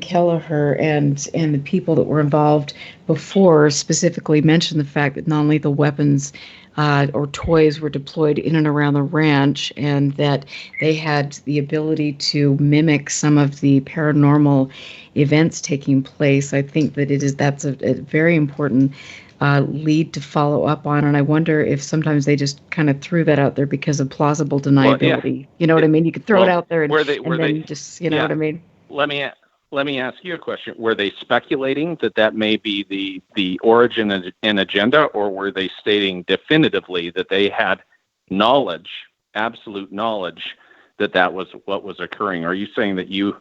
Kelleher and the people that were involved before specifically mentioned the fact that non-lethal weapons or toys were deployed in and around the ranch, and that they had the ability to mimic some of the paranormal events taking place. I think that that's a very important lead to follow up on, and I wonder if sometimes they just kind of threw that out there because of plausible deniability. Well, yeah. You know what I mean? You could throw it out there and then just, you know what I mean? Let me ask you a question. Were they speculating that may be the origin and agenda, or were they stating definitively that they had knowledge, absolute knowledge, that was what was occurring? Are you saying that you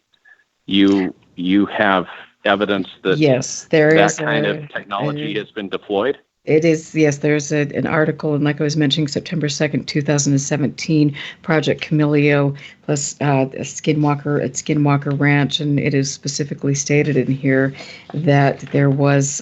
have evidence that yes, there that is kind of technology has been deployed? It is, yes. There's an article, and like I was mentioning, September 2nd, 2017, Project Camillio plus Skinwalker Ranch, and it is specifically stated in here that there was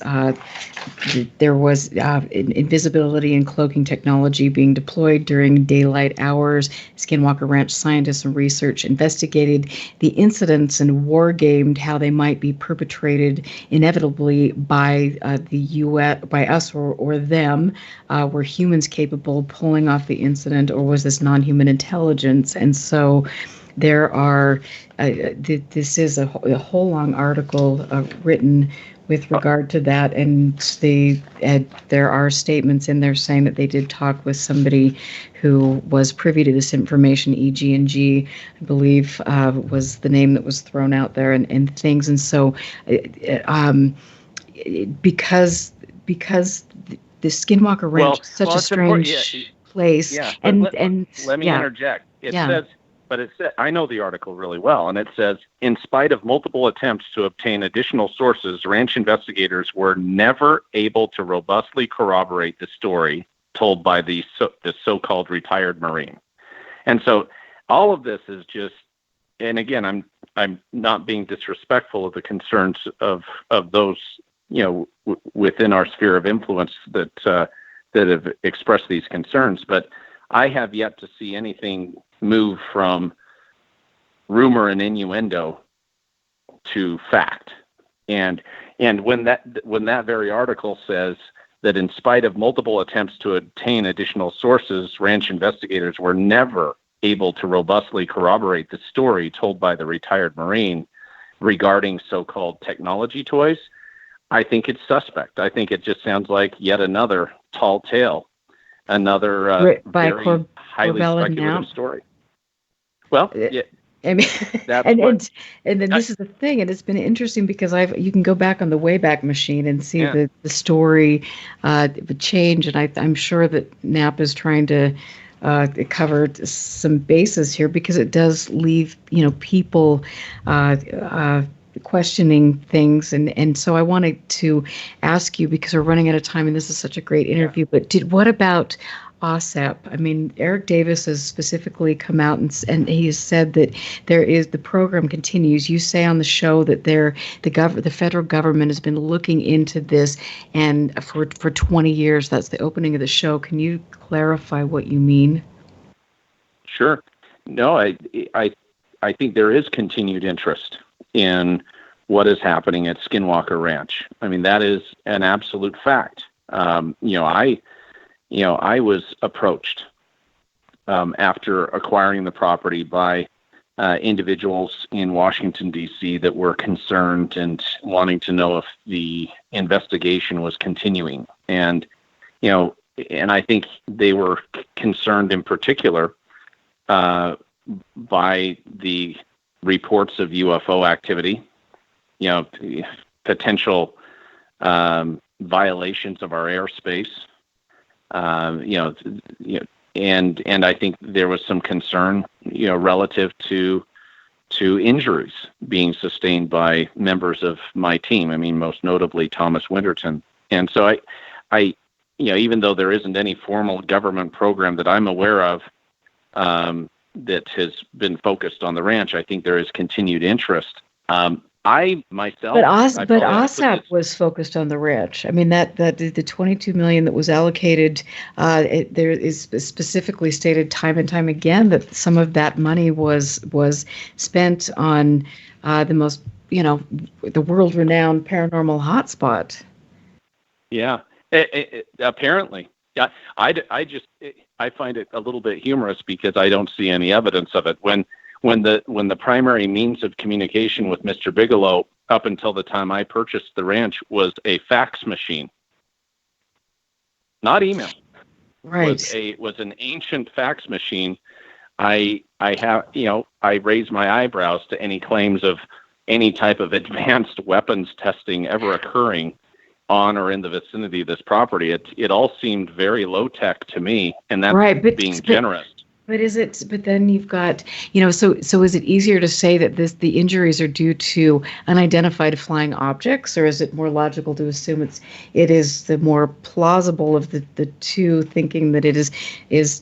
invisibility and cloaking technology being deployed during daylight hours. Skinwalker Ranch scientists and research investigated the incidents and wargamed how they might be perpetrated inevitably by the U.S., by us or them. Were humans capable of pulling off the incident, or was this non-human intelligence? And so there are, this is a whole long article written with regard to that, and there are statements in there saying that they did talk with somebody who was privy to this information. EG&G, I believe, was the name that was thrown out there, and things. And so, because the Skinwalker Ranch is such a strange place. Yeah, and let me interject. It says, I know the article really well, and it says, in spite of multiple attempts to obtain additional sources, ranch investigators were never able to robustly corroborate the story told by the so-called retired Marine. And so all of this is just, and again, I'm not being disrespectful of the concerns of those, within our sphere of influence that have expressed these concerns, but I have yet to see anything move from rumor and innuendo to fact. And when that very article says that in spite of multiple attempts to obtain additional sources, ranch investigators were never able to robustly corroborate the story told by the retired Marine regarding so-called technology toys, I think it's suspect. I think it just sounds like yet another tall tale, another very highly speculative story. Well, I mean, and then this is the thing, and it's been interesting because you can go back on the Wayback Machine and see the story, the change, and I'm sure that Knapp is trying to cover some bases here because it does leave people questioning things, and so I wanted to ask you, because we're running out of time, and this is such a great interview. But what about OSEP? I mean, Eric Davis has specifically come out and he has said that the program continues. You say on the show that the federal government has been looking into this, and for 20 years. That's the opening of the show. Can you clarify what you mean? Sure. No, I think there is continued interest in what is happening at Skinwalker Ranch. I mean, that is an absolute fact. I was approached after acquiring the property by individuals in Washington, D.C. that were concerned and wanting to know if the investigation was continuing. And I think they were concerned in particular by the reports of UFO activity, potential violations of our airspace, and I think there was some concern, relative to injuries being sustained by members of my team. I mean, most notably Thomas Winterton. And so I even though there isn't any formal government program that I'm aware of that has been focused on the ranch, I think there is continued interest. I myself, but OSAP was focused on the ranch. I mean, that the $22 million that was allocated, there is specifically stated time and time again that some of that money was spent on the most, the world-renowned paranormal hotspot. Yeah, apparently. Yeah, I find it a little bit humorous because I don't see any evidence of it. When the primary means of communication with Mr. Bigelow up until the time I purchased the ranch was a fax machine, not email. Right. Was an ancient fax machine. I raise my eyebrows to any claims of any type of advanced weapons testing ever occurring on or in the vicinity of this property. It all seemed very low tech to me, and that's right, being generous. But then you've got, so is it easier to say that the injuries are due to unidentified flying objects, or is it more logical to assume it is the more plausible of the two, thinking that it is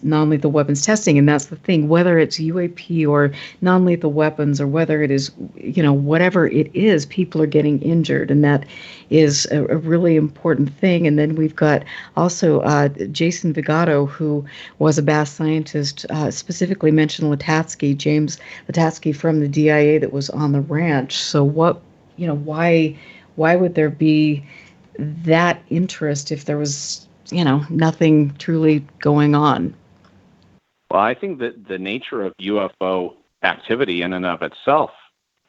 non-lethal weapons testing? And that's the thing, whether it's UAP or non-lethal weapons, or whether it is, whatever it is, people are getting injured, and that is a really important thing. And then we've got also Jason Vigato, who was a BAASS scientist, specifically mentioned James Latatsky from the DIA that was on the ranch. So why would there be that interest if there was, nothing truly going on? Well, I think that the nature of UFO activity in and of itself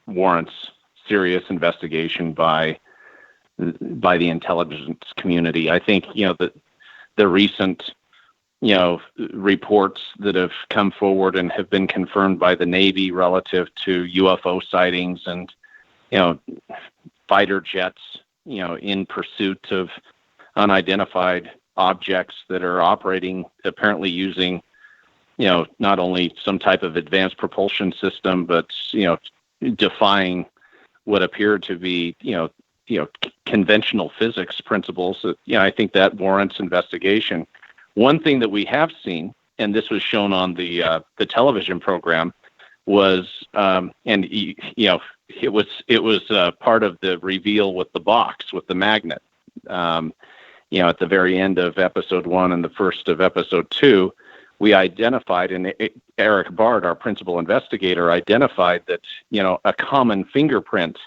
warrants serious investigation by the intelligence community. I think, the recent reports that have come forward and have been confirmed by the Navy relative to UFO sightings and, fighter jets, in pursuit of unidentified objects that are operating, apparently using, not only some type of advanced propulsion system, but, defying what appear to be, conventional physics principles. I think that warrants investigation. One thing that we have seen, and this was shown on the television program, was it was part of the reveal with the box with the magnet. At the very end of episode 1 and the first of episode 2, we identified, and Eric Bard, our principal investigator, identified that a common fingerprint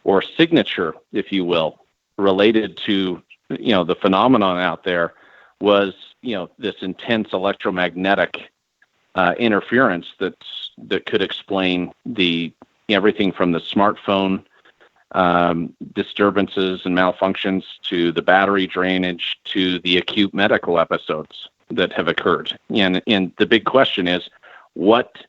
or signature, if you will, related to the phenomenon out there was this intense electromagnetic interference that could explain everything from the smartphone disturbances and malfunctions to the battery drainage to the acute medical episodes that have occurred. And the big question is, what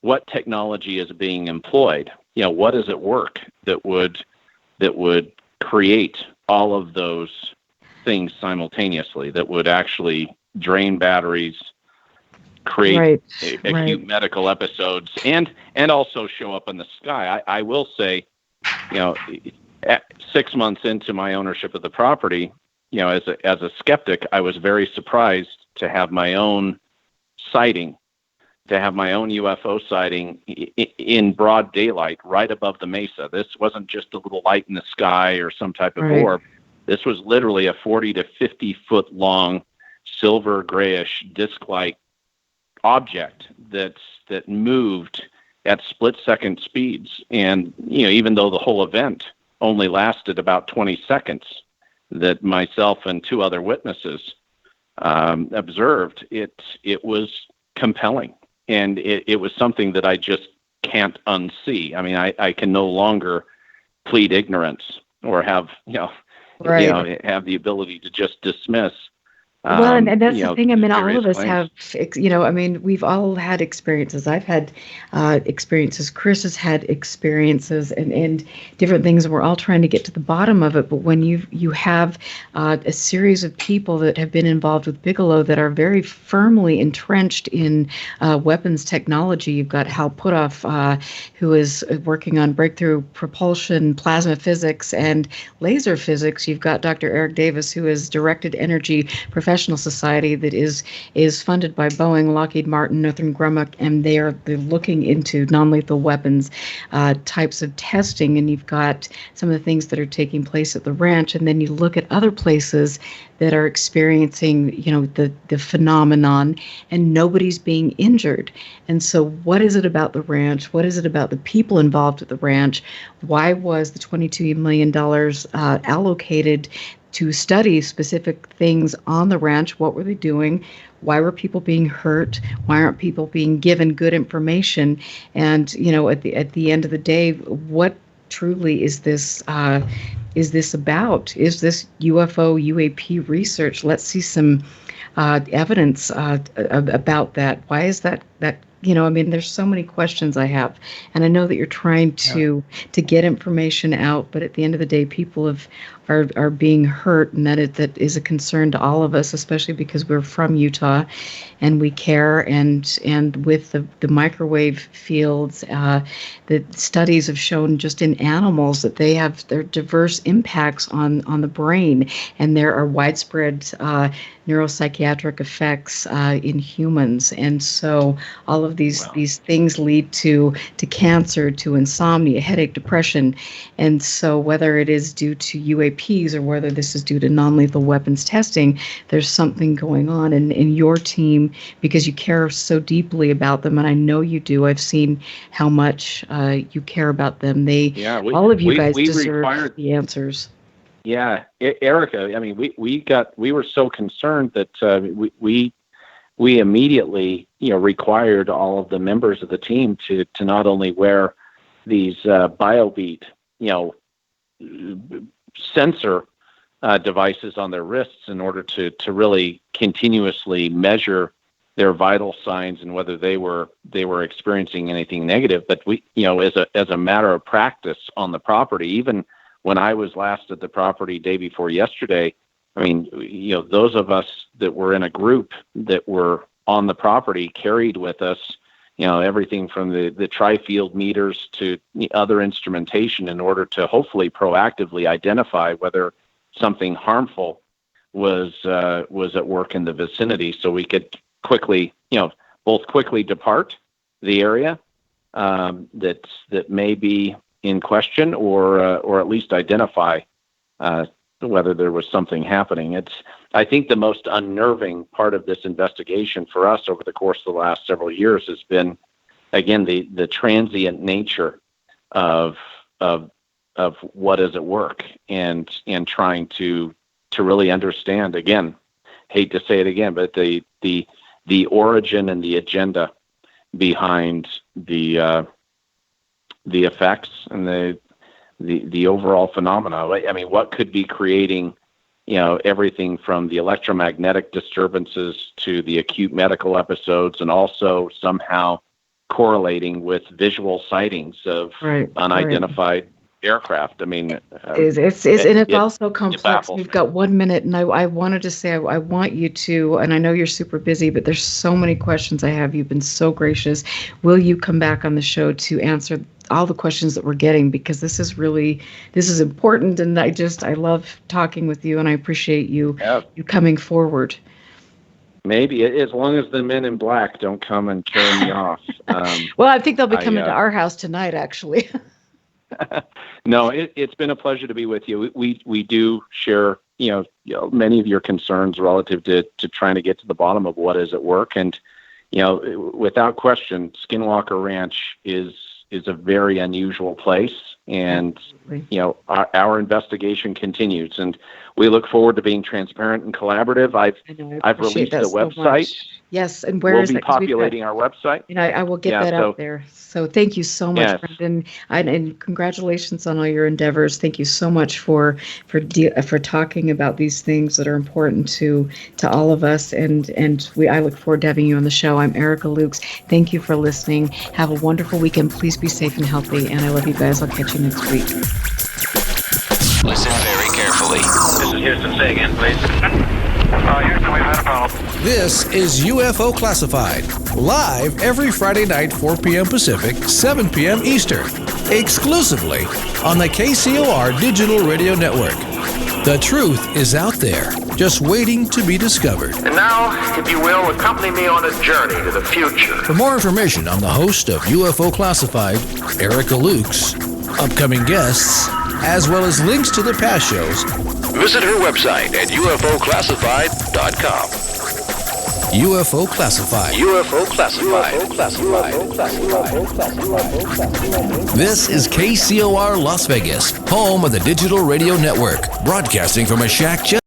what technology is being employed. What is at work that would create all of those things simultaneously, that would actually drain batteries, create acute medical episodes, and also show up in the sky. I will say, 6 months into my ownership of the property, as a skeptic, I was very surprised to have my own sighting, to have my own UFO sighting in broad daylight right above the mesa. This wasn't just a little light in the sky or some type of orb. This was literally a 40 to 50 foot long, silver grayish disc-like object that moved at split-second speeds. And even though the whole event only lasted about 20 seconds, that myself and 2 other witnesses observed, it was compelling. And it was something that I just can't unsee. I mean, I can no longer plead ignorance or have have the ability to just dismiss. Well, and that's the thing. I mean, all of us claims. have, we've all had experiences. I've had experiences. Chris has had experiences and different things. And we're all trying to get to the bottom of it. But when you have a series of people that have been involved with Bigelow that are very firmly entrenched in weapons technology, you've got Hal Puthoff, who is working on breakthrough propulsion, plasma physics, and laser physics. You've got Dr. Eric Davis, who is directed energy professional society that is funded by Boeing, Lockheed Martin, Northrop Grumman, and they're looking into non-lethal weapons types of testing. And you've got some of the things that are taking place at the ranch, and then you look at other places that are experiencing, the phenomenon, and nobody's being injured. And so what is it about the ranch? What is it about the people involved at the ranch? Why was the $22 million allocated to study specific things on the ranch? What were they doing? Why were people being hurt? Why aren't people being given good information? And at the end of the day, what truly is this about? Is this UFO UAP research? Let's see some evidence about that. Why is that? There's so many questions I have, and I know that you're trying to get information out, but at the end of the day, people are being hurt, and that is a concern to all of us, especially because we're from Utah, and we care. And with the microwave fields, the studies have shown just in animals that they have their diverse impacts on the brain, and there are widespread neuropsychiatric effects in humans. And so all of these things lead to cancer, to insomnia, headache, depression. And so whether it is due to UAPs or whether this is due to non-lethal weapons testing, there's something going on. And in your team, because you care so deeply about them, and I know you do, I've seen how much you care about them. All of you guys deserve the answers. Yeah, Erica, I mean, we were so concerned that we immediately, required all of the members of the team to not only wear these BioBeat, sensor devices on their wrists in order to really continuously measure their vital signs and whether they were experiencing anything negative. But we, as a matter of practice on the property, even when I was last at the property day before yesterday, I mean, those of us that were in a group that were on the property carried with us, everything from the tri-field meters to the other instrumentation in order to hopefully proactively identify whether something harmful was at work in the vicinity, so we could quickly, both quickly depart the area that may be in question, or at least identify whether there was something happening. I think the most unnerving part of this investigation for us over the course of the last several years has been, again, the transient nature of what is at work, and trying to really understand, again, hate to say it again, but the origin and the agenda behind the effects and the overall phenomena. I mean, what could be creating, everything from the electromagnetic disturbances to the acute medical episodes, and also somehow correlating with visual sightings of unidentified aircraft. I mean, it's also complex. baffles We've me. got 1 minute, and I wanted to say I want you to, and I know you're super busy, but there's so many questions I have. You've been so gracious. Will you come back on the show to answer all the questions that we're getting, because this is important, and I love talking with you, and I appreciate you coming forward. Maybe, as long as the men in black don't come and carry me off. Well, I think they'll be coming to our house tonight, actually. No, it's been a pleasure to be with you. We do share, many of your concerns relative to trying to get to the bottom of what is at work, and without question, Skinwalker Ranch is a very unusual place, and our investigation continues, and we look forward to being transparent and collaborative. I've released the website. Yes, and where we'll is be that? 'Cause populating our website. I will get that out there. So thank you so much, Brendan, and congratulations on all your endeavors. Thank you so much for talking about these things that are important to all of us, and I look forward to having you on the show. I'm Erica Lukes. Thank you for listening. Have a wonderful weekend. Please be safe and healthy, and I love you guys. I'll catch you next week. Listen very carefully. This is Houston. Say again, please. Houston, we've had a problem. This is UFO Classified, live every Friday night, 4 p.m. Pacific, 7 p.m. Eastern, exclusively on the KCOR Digital Radio Network. The truth is out there, just waiting to be discovered. And now, if you will, accompany me on a journey to the future. For more information on the host of UFO Classified, Erica Lukes, upcoming guests, as well as links to the past shows, visit her website at ufoclassified.com. UFO Classified. UFO Classified. This is KCOR Las Vegas, home of the Digital Radio Network, broadcasting from a shack just